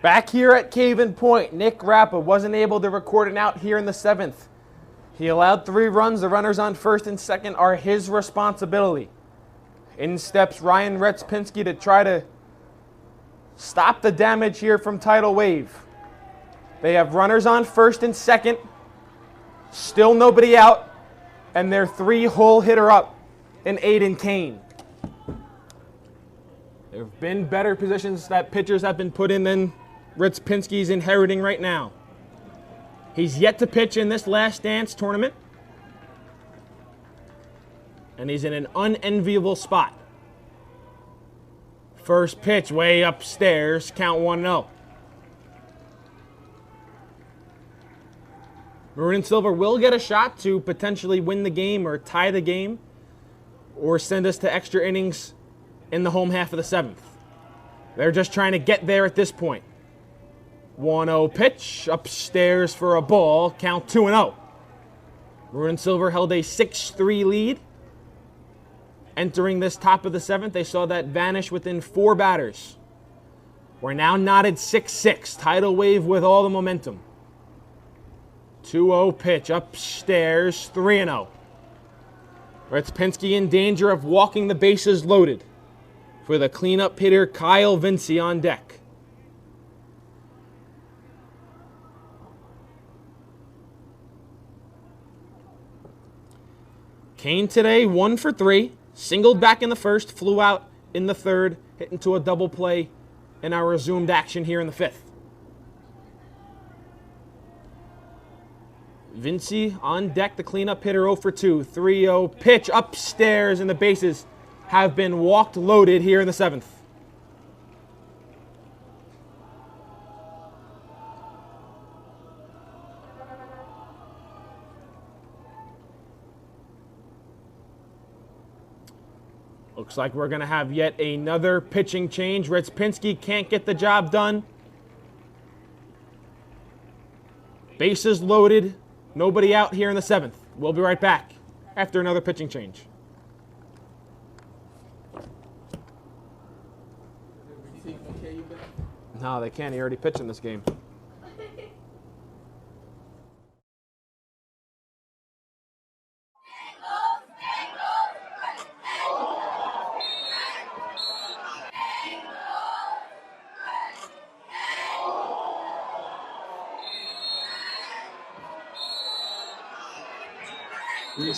A: Back here at Caven Point, Nick Rappa wasn't able to record an out here in the 7th. He allowed 3 runs. The runners on first and second are his responsibility. In steps Ryan Retspinski to try to stop the damage here from Tidal Wave. They have runners on first and second. Still nobody out. And their 3-hole hitter up in Aiden Kane. There have been better positions that pitchers have been put in than Retspinski's inheriting right now. He's yet to pitch in this Last Dance tournament. And he's in an unenviable spot. First pitch way upstairs, count 1-0. Maroon and Silver will get a shot to potentially win the game or tie the game or send us to extra innings in the home half of the 7th. They're just trying to get there at this point. 1-0 pitch, upstairs for a ball, count 2-0. Maroon and Silver held a 6-3 lead. Entering this top of the 7th, they saw that vanish within 4 batters. We're now knotted 6-6. Tidal Wave with all the momentum. 2-0 pitch upstairs, 3-0. Retspinski in danger of walking the bases loaded for the cleanup hitter Kyle Vinci on deck. Kane today 1 for 3, singled back in the first, flew out in the third, hit into a double play in our resumed action here in the fifth. Vinci on deck, the cleanup hitter 0 for 2, 3-0 pitch upstairs, and the bases have been walked loaded here in the seventh. Looks like we're going to have yet another pitching change. Retspinski can't get the job done. Bases loaded. Nobody out here in the seventh. We'll be right back after another pitching change. No, they can't. He already pitched in this game.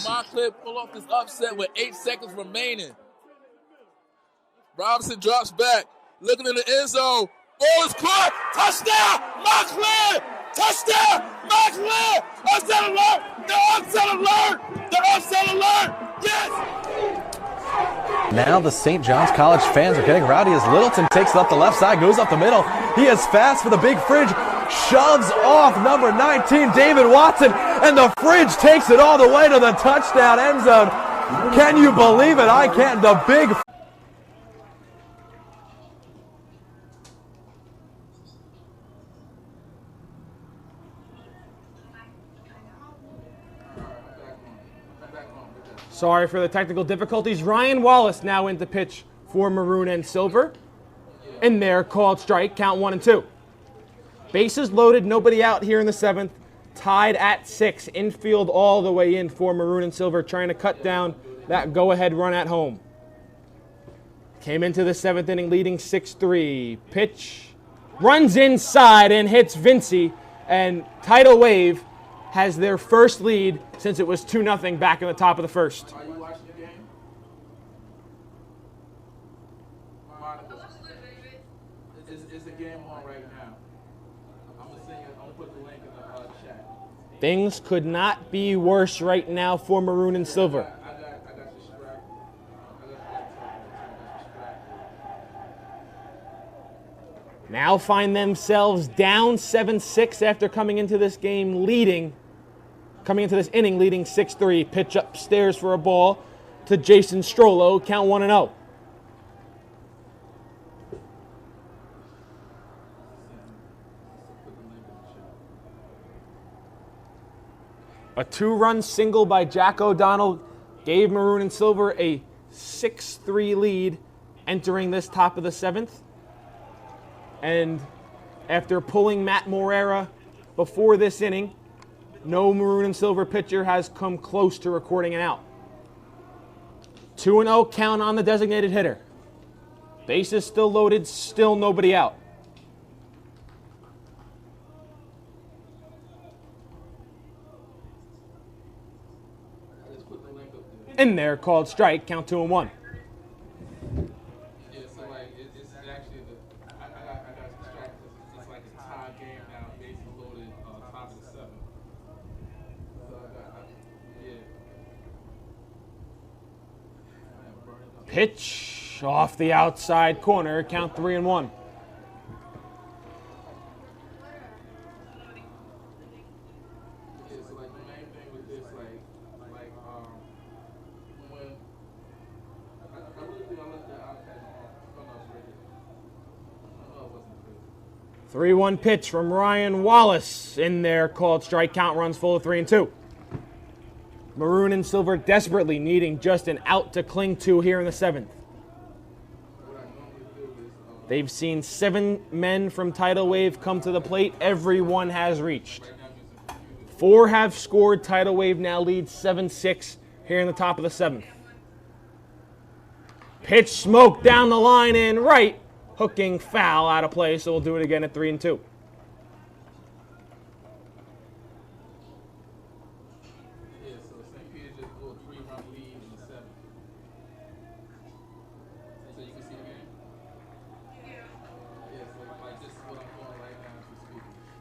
D: Montclair pull off this upset with 8 seconds remaining. Robinson drops back, looking in the end zone. Ball is caught. Touchdown, Montclair! Touchdown, Montclair! Upset alert! The upset alert! The upset alert! Yes!
E: Now the St. John's College fans are getting rowdy as Littleton takes it up the left side, goes up the middle. He is fast for the big fridge, shoves off number 19, David Watson, and the fridge takes it all the way to the touchdown end zone. Can you believe it? I can't. The big...
A: Sorry for the technical difficulties. Ryan Wallace now in to pitch for Maroon and Silver. And they're called strike, count 1 and 2. Bases loaded, nobody out here in the seventh. Tied at 6, infield all the way in for Maroon and Silver, trying to cut down that go-ahead run at home. Came into the seventh inning leading 6-3. Pitch, runs inside and hits Vinci, and Tidal Wave has their first lead since it was 2-0 back in the top of the first.
D: Are you watching the game? Is the game on right now? I'm gonna put the link in the chat.
A: Things could not be worse right now for Maroon and Silver.
D: I got you strike.
A: Now find themselves down 7-6 after coming into this game leading. Coming into this inning leading 6-3. Pitch upstairs for a ball to Jason Strollo. Count 1-0. A 2-run single by Jack O'Donnell gave Maroon and Silver a 6-3 lead entering this top of the seventh. And after pulling Matt Morera before this inning, no Maroon and Silver pitcher has come close to recording an out. 2-0 count on the designated hitter. Bases still loaded, still nobody out. In there, called strike, count 2-1.
D: Yeah, so like it's actually I got distracted. It's like a tie game now, bases loaded, top of the seventh. So
A: Pitch off the outside corner, count 3-1.
D: So like the main thing with this, like when I really think I left the outside on. I know it wasn't good.
A: 3-1 pitch from Ryan Wallace in there, called strike, count runs full of 3-2. Maroon and Silver desperately needing just an out to cling to here in the seventh. They've seen 7 men from Tidal Wave come to the plate. Everyone has reached. 4 have scored. Tidal Wave now leads 7-6 here in the top of the 7th. Pitch smoked down the line and right. Hooking foul out of play, so we'll do it again at 3-2.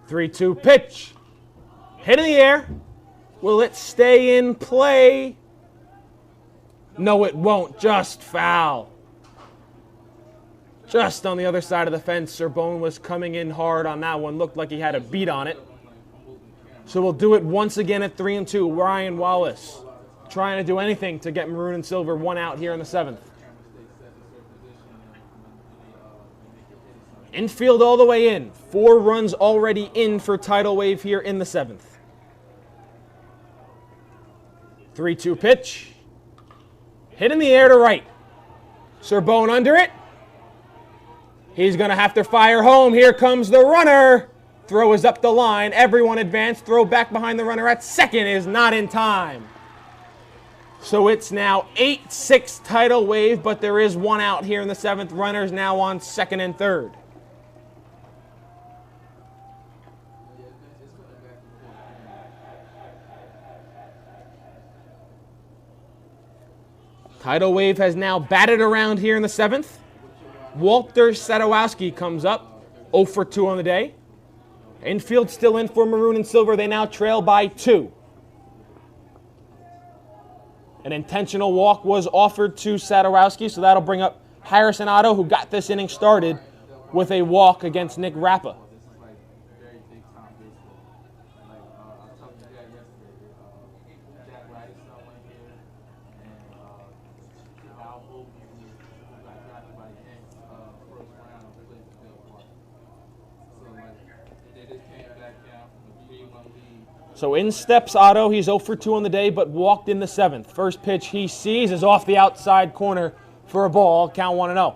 A: Three, 2 pitch. Hit in the air. Will it stay in play? No, it won't. Just foul. Just on the other side of the fence. Serbone was coming in hard on that one. Looked like he had a beat on it. So we'll do it once again at 3-2. Ryan Wallace trying to do anything to get Maroon and Silver 1 out here in the 7th. Infield all the way in. 4 runs already in for Tidal Wave here in the 7th. 3-2 pitch. Hit in the air to right. Serbone under it. He's going to have to fire home. Here comes the runner. Throw is up the line. Everyone advanced. Throw back behind the runner at second is not in time. So it's now 8-6 Tidal Wave, but there is 1 out here in the 7th. Runners now on 2nd and 3rd. Tidal Wave has now batted around here in the 7th. Walter Sadowski comes up, 0 for 2 on the day. Infield still in for Maroon and Silver. They now trail by 2. An intentional walk was offered to Sadowski, so that'll bring up Harrison Otto, who got this inning started with a walk against Nick Rappa. So in steps Otto. He's 0 for 2 on the day, but walked in the 7th. First pitch he sees is off the outside corner for a ball. Count 1-0.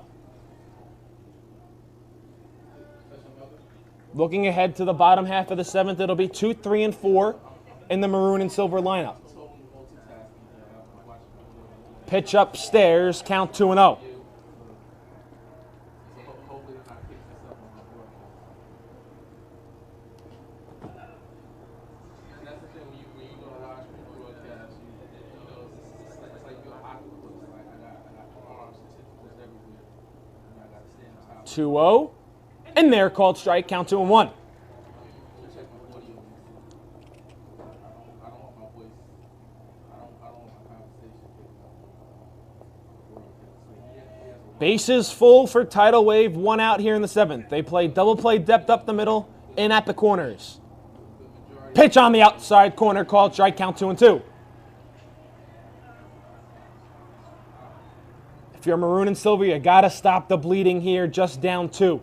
A: Looking ahead to the bottom half of the 7th, it'll be 2, 3, and 4 in the Maroon and Silver lineup. Pitch upstairs. Count 2-0. Two-0, and they're called strike. Count 2-1. Bases full for Tidal Wave. 1 out here in the 7th. They play double play depth up the middle, in at the corners. Pitch on the outside corner, called strike. Count 2-2. If you're Maroon and Silver, you got to stop the bleeding here, just down 2.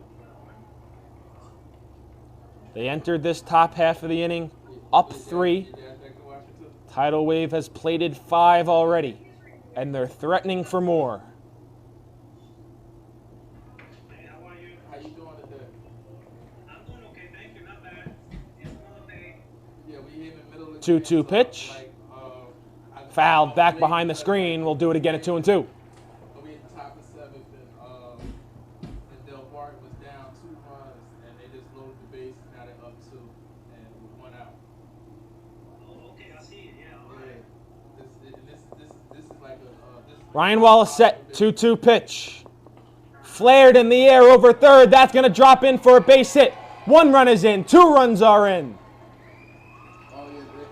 A: They entered this top half of the inning up 3. Tidal Wave has plated 5 already, and they're threatening for more.
D: How you doing today? I'm doing okay, thank you, not bad. It's another day. Yeah, we in the middle of
A: 2-2 pitch. Fouled back behind the screen. We'll do it again at 2-2. Ryan Wallace set, 2-2 pitch. Flared in the air over third. That's going to drop in for a base hit. 1 run is in. 2 runs are in.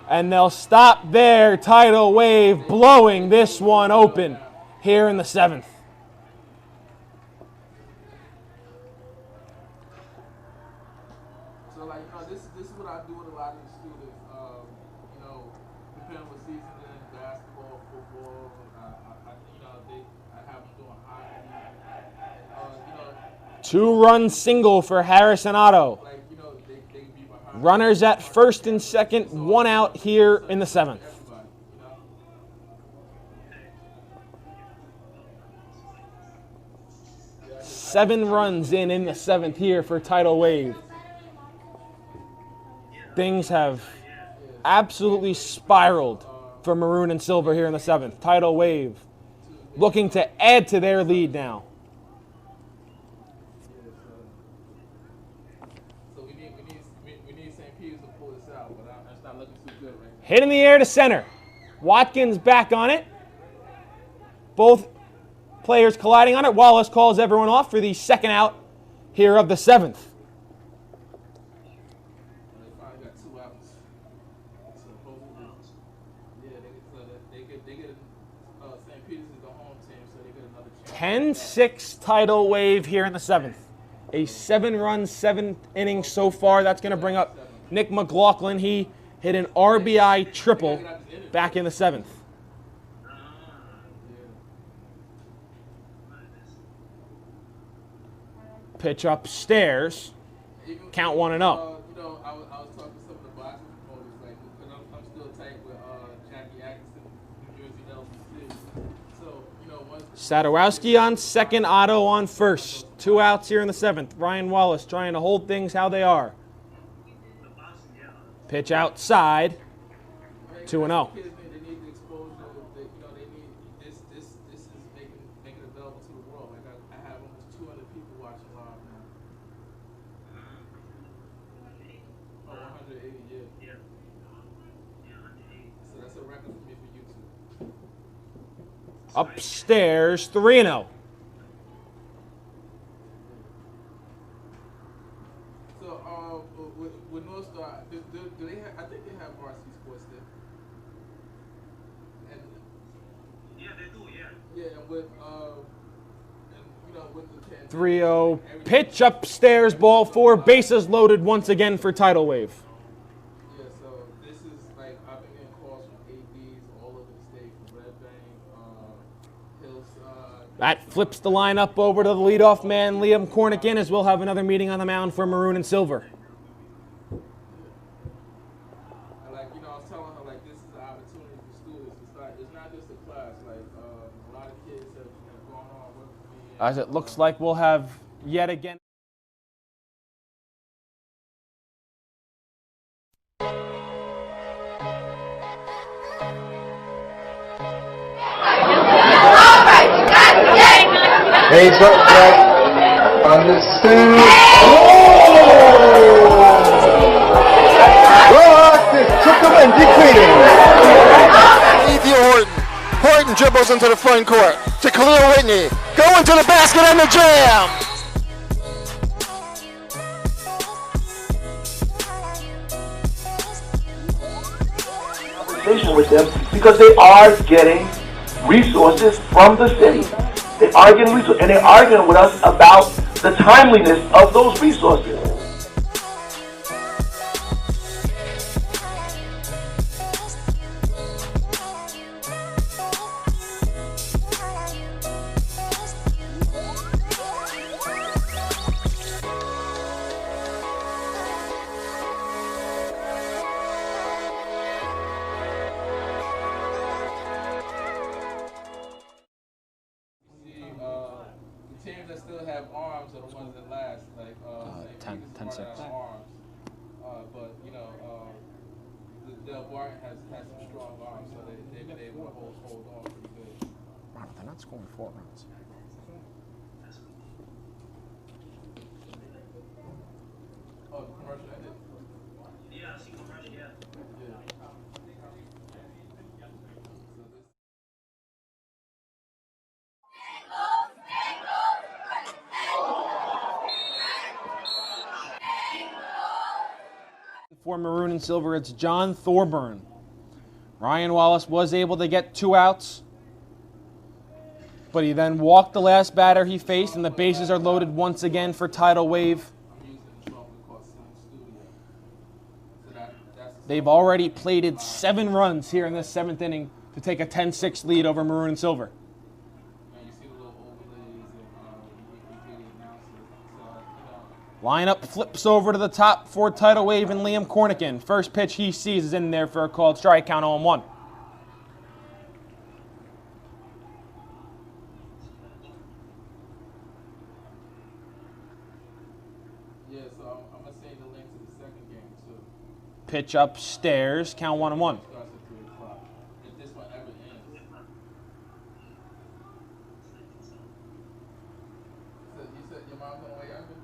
A: And they'll stop there. Tidal Wave blowing this one open here in the 7th.
D: So, like, this is what I do with a lot of the students. Depending on what season they're in, basketball, football, I have them doing hockey.
A: 2-run single for Harrison Otto. Runners at first and second, 1 out here in the 7th. 7 runs in the 7th here for Tidal Wave. Things have absolutely spiraled for Maroon and Silver here in the 7th. Tidal Wave looking to add to their lead now.
D: So we need St. Peter's to pull this out, but it's not looking too good right now.
A: Hit in the air to center. Watkins back on it. Both players colliding on it. Wallace calls everyone off for the second out here of the 7th.
D: They finally got 2 outs. So hopefully, they get St. Peter's is the home team, so they get another chance.
A: 10-6 Tidal Wave here in the 7th. A 7-run 7th inning so far. That's going to bring up Nick McLaughlin. He hit an RBI triple back in the 7th. Pitch upstairs. Count 1-0.
D: You know, I was talking to some of the boxing promoters, like, because I'm still tight with Jackie Atkinson, New Jersey LCC. So, you know, once
A: Sadowski on second, Otto on first. 2 outs here in the 7th. Ryan Wallace trying to hold things how they are. Pitch outside. 2-0.
D: kids they need the exposure. They need this is making it available to the world. Like I have almost 200 people watching live now. Oh, 180, yeah. So that's a record for me for YouTube.
A: Upstairs, 3-0.
D: So, with North Star, do they have? I think they have varsity sports there. And
G: Yeah, they do, yeah.
D: yeah, and with with the 10.
A: 3-0. Pitch upstairs, ball 4. Bases loaded once again for Tidal Wave.
D: Yeah, so this is like I've been getting calls from ADs all over the state, from Red Bank, Hillside.
A: That flips the lineup over to the leadoff man, Liam Cornican, as we'll have another meeting on the mound for Maroon and Silver.
D: I was telling her, like, this is an opportunity for students. It's not just a class. Like, a lot of kids have gone on with me.
A: As it looks like we'll have yet again.
B: Heads up, Jack. Understood. Relax, took him and decreasing.
F: Ethan Horton dribbles into the front court to Khalil Whitney. Going to the basket and the jam.
C: Conversation with them because they are getting resources from the city. They are getting resources, and they're arguing with us about the timeliness of those resources.
D: The teams that still have arms are the ones that last. Like,
A: 10-6.
D: Arms. But, Del Barton has some strong arms, so they've been able to hold on pretty good.
A: Wow, they're not scoring 4 runs.
D: Oh, the commercial ended?
G: Yeah, I see commercial, yeah.
A: For Maroon and Silver, it's John Thorburn. Ryan Wallace was able to get 2 outs, but he then walked the last batter he faced, and the bases are loaded once again for Tidal Wave. They've already plated 7 runs here in this 7th inning to take a 10-6 lead over Maroon and Silver. Lineup flips over to the top for Tidal Wave and Liam Cornican. First pitch he sees is in there for a called strike, count 0-1.
D: Yeah, so I'm going to send the link to the second game, too.
A: Pitch upstairs, count 1-1.
D: Starts at 3 o'clock. If this one ever ends. You said your mom's on the way over?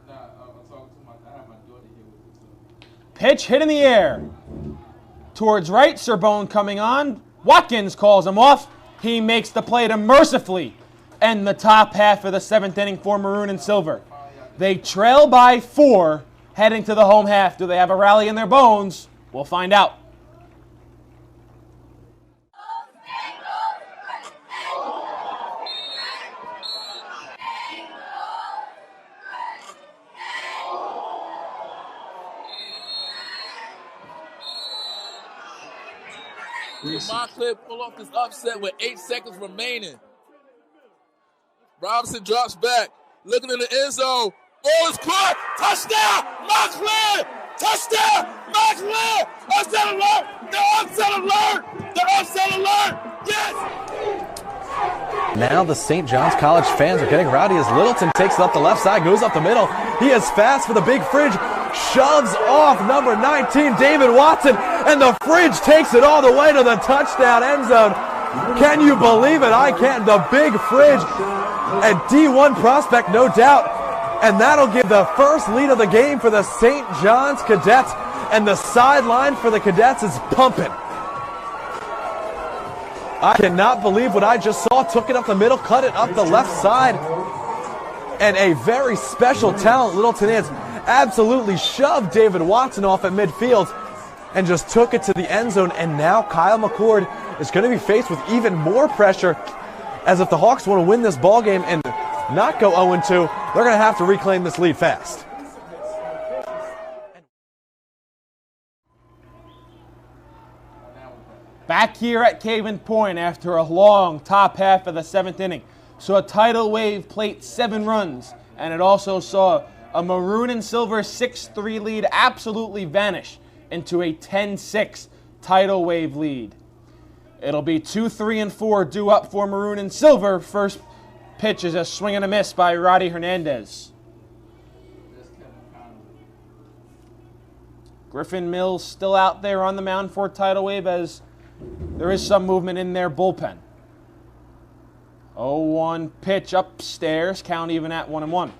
D: Nah, I'm talking to I have my daughter here with me, too.
A: Pitch hit in the air. Towards right, Serbone coming on. Watkins calls him off. He makes the play to mercifully end the top half of the 7th inning for Maroon and Silver. They trail by 4 heading to the home half. Do they have a rally in their bones? We'll find out.
D: Montclair pull off this upset with 8 seconds remaining. Robinson drops back, looking in the end zone. Ball is caught. Touchdown, Montclair! Touchdown, Montclair! Upset alert! The upset alert! The upset alert! Yes!
E: Now the St. John's College fans are getting rowdy as Littleton takes it up the left side, goes up the middle. He is fast for the big fridge, shoves off number 19, David Watson, and the fridge takes it all the way to the touchdown end zone. Can you believe it? I can't. The big fridge, a D1 prospect, no doubt. And that'll give the first lead of the game for the St. John's Cadets. And the sideline for the Cadets is pumping. I cannot believe what I just saw. Took it up the middle, cut it up the left side. And a very special talent, Littleton is, absolutely shoved David Watson off at midfield and just took it to the end zone. And now Kyle McCord is going to be faced with even more pressure, as if the Hawks want to win this ball game and not go 0-2, they're going to have to reclaim this lead fast.
A: Back here at Caven Point after a long top half of the 7th inning. So a tidal wave played 7 runs, and it also saw a Maroon and Silver 6-3 lead absolutely vanish into a 10-6 tidal wave lead. It'll be 2, 3, and 4 due up for Maroon and Silver. First pitch is a swing and a miss by Roddy Hernandez. Griffin Mills still out there on the mound for tidal wave, as there is some movement in their bullpen. 0-1 pitch upstairs, count even at 1-1.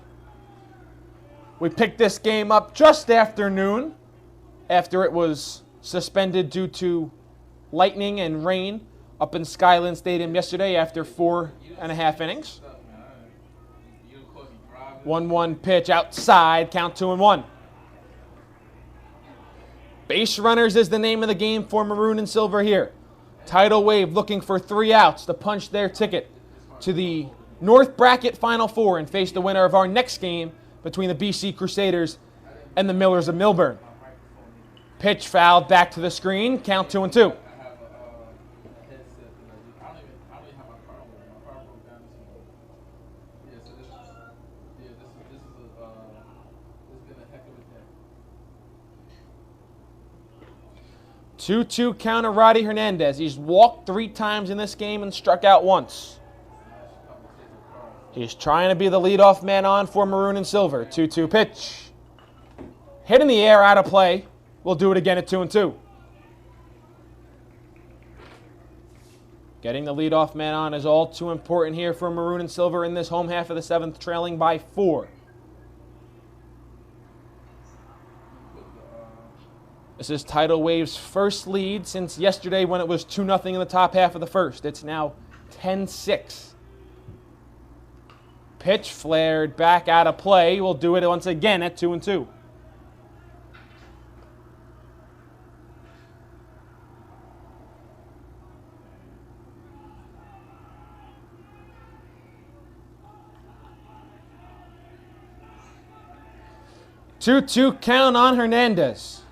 A: We picked this game up just after noon, after it was suspended due to lightning and rain up in Skyland Stadium yesterday after 4.5 innings. 1-1 pitch outside, count 2-1. Base runners is the name of the game for Maroon and Silver here. Tidal Wave looking for 3 outs to punch their ticket to the North Bracket Final Four and face the winner of our next game between the BC Crusaders and the Millers of Millburn. Pitch fouled back to the screen, count 2-2. Two counter Roddy Hernandez. He's walked 3 times in this game and struck out once. He's trying to be the leadoff man on for Maroon and Silver. 2-2 pitch. Hit in the air, out of play. We'll do it again at 2-2. Getting the leadoff man on is all too important here for Maroon and Silver in this home half of the 7th, trailing by 4. This is Tidal Wave's first lead since yesterday when it was 2-0 in the top half of the first. It's now 10-6. Pitch flared back out of play. We'll do it once again at 2-2. Two count on Hernandez.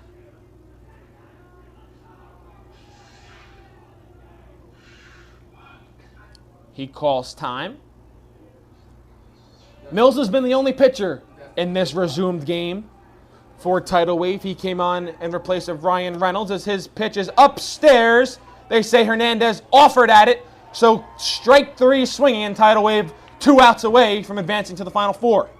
A: He calls time. Mills has been the only pitcher in this resumed game for Tidal Wave. He came on in replace of Ryan Reynolds as his pitch is upstairs. They say Hernandez offered at it, so strike 3 swinging, and Tidal Wave 2 outs away from advancing to the Final Four.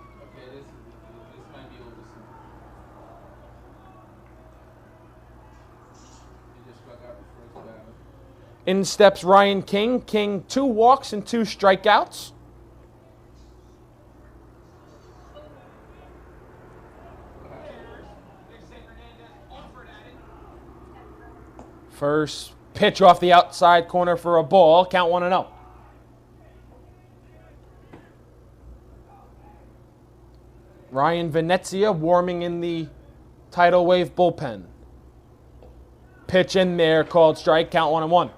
A: In steps Ryan King. King 2 walks and 2 strikeouts. First pitch off the outside corner for a ball. Count 1-0. Ryan Venezia warming in the Tidal Wave bullpen. Pitch in there, called strike. Count 1-1.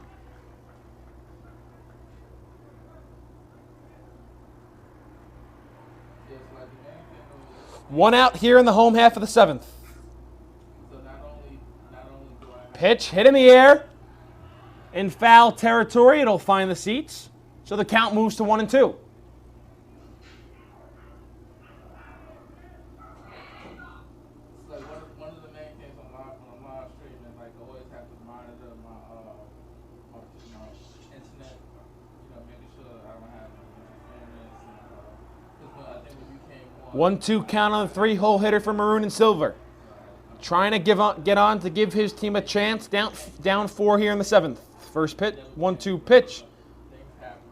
A: One out here in the home half of the 7th. Pitch hit in the air. In foul territory, it'll find the seats. So the count moves to 1-2.
H: One of the main things on live stream is like always have to monitor my internet, making sure I don't have interference. Because I think when you came on,
A: 1-2 count on the 3-hole hitter for Maroon and Silver. Trying to get on to give his team a chance. Down 4 here in the 7th. First pitch, 1-2 pitch.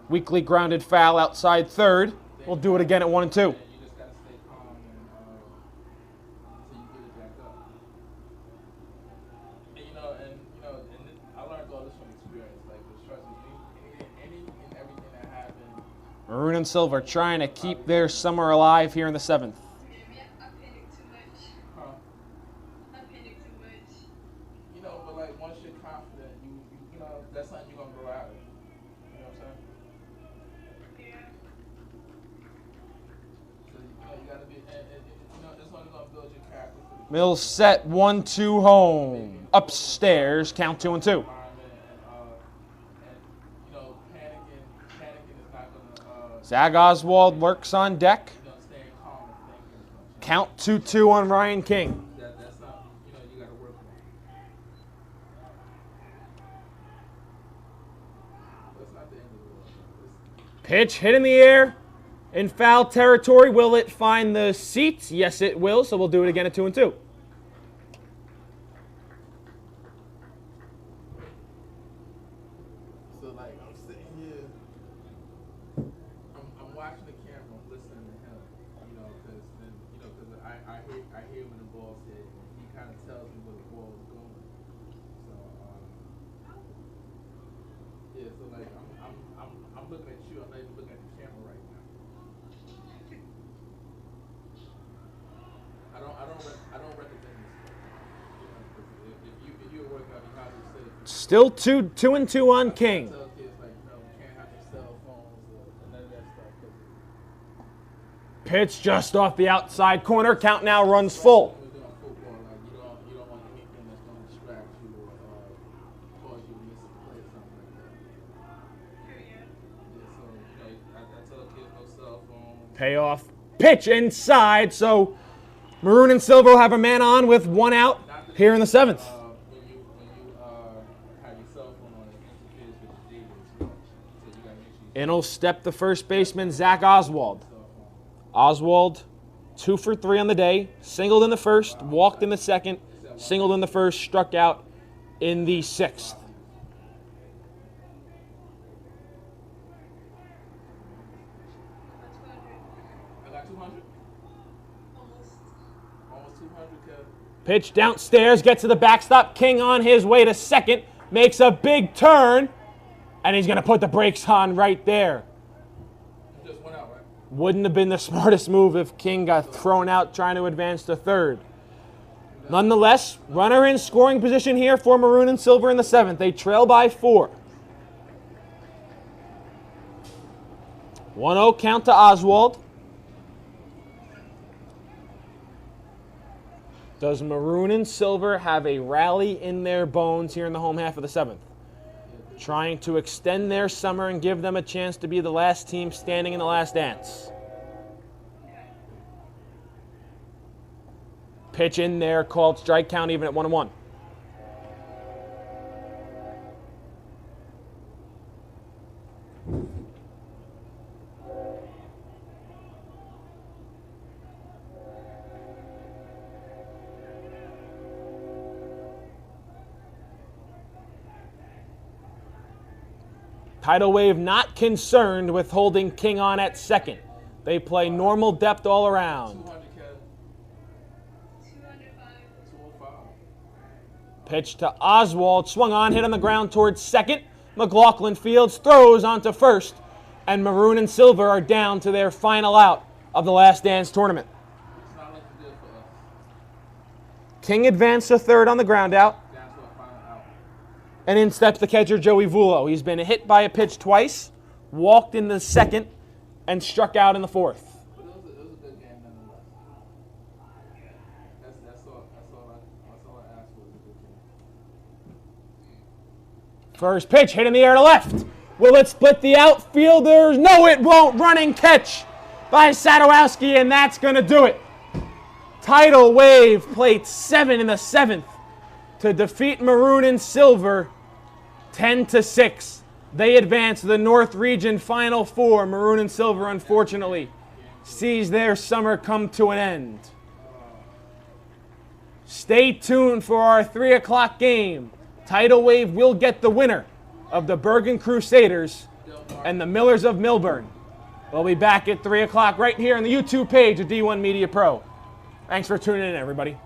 A: Weakly grounded foul outside third. We'll do it again at 1-2.
H: you just gotta stay calm until you get it back up. And I learned all this from experience. Like, just trust me, any and everything that happened.
A: Maroon and Silver trying to keep their summer alive here in the 7th.
H: But like once you're confident, that's something you're gonna grow out of. You know what I'm saying? So you gotta be, it's only gonna build your character for the
A: Mills set 1-2 home. Upstairs, count 2-2.
H: environment, and panicking is not gonna.
A: Zach Oswald lurks on deck.
H: Staying calm and thinking.
A: Count 2-2 on Ryan King.
H: That's not, you gotta work on. That's not the end of the world.
A: Pitch hit in the air. In foul territory. Will it find the seats? Yes, it will. So we'll do it again at 2-2.
H: So like I'm sitting here, I'm watching the camera, I'm listening to him, because I hear when the ball's hit, and he kind of tells me where the ball is going. So so like I'm looking at you, I'm not even looking at the camera right now. I don't recommend this. If you're working out, you have to say.
A: Still 2-2 on King.
H: Tell kids like, we can't have no cell phones or none of that stuff.
A: Pitch just off the outside corner. Count now runs full.
H: We're doing football, like you don't want anything that's going to distract you or cause you to miss a play or something like that. Yeah, so I tell kids no cell phones.
A: Payoff. Pitch inside. So Maroon and Silver will have a man on with 1 out here in the 7th.
H: When you have your cell phone on, it interferes with the data as well. So you got to make sure you
A: In will step the first baseman, Zach Oswald. Oswald, 2 for 3 on the day. Singled in the first, walked in the second, singled in the first, struck out in the 6th.
H: I got 200. Almost 200, Kev.
A: Pitch downstairs, gets to the backstop. King on his way to second, makes a big turn, and he's going to put the brakes on right there.
H: You just went out, right?
A: Wouldn't have been the smartest move if King got thrown out trying to advance to third. Nonetheless, runner in scoring position here for Maroon and Silver in the 7th. They trail by 4. 1-0 count to Oswald. Does Maroon and Silver have a rally in their bones here in the home half of the 7th? Trying to extend their summer and give them a chance to be the last team standing in the last dance. Pitch in there, called strike, count even at 1-1. Tidal Wave not concerned with holding King on at second. They play normal depth all around.
H: 205.
A: Pitch to Oswald, swung on, hit on the ground towards second. McLaughlin Fields throws onto first, and Maroon and Silver are down to their final out of the Last Dance tournament.
H: It's not looking good for us.
A: King advanced to third on the ground out,
H: Down to a final out.
A: and in steps the catcher Joey Vulo. He's been hit by a pitch twice, walked in the second, and struck out in the fourth.
H: But it was a good game nonetheless. That's all I asked for, was a good game.
A: First pitch hit in the air to left. Will it split the outfielders? No, it won't. Running catch by Sadowski, and that's going to do it. Tidal Wave played 7 in the 7th to defeat Maroon and Silver 10-6. They advance to the North Region Final Four. Maroon and Silver, unfortunately, sees their summer come to an end. Stay tuned for our 3 o'clock game. Tidal Wave will get the winner of the Bergen Crusaders and the Millers of Millburn. We'll be back at 3 o'clock right here on the YouTube page of D1 Media Pro. Thanks for tuning in, everybody.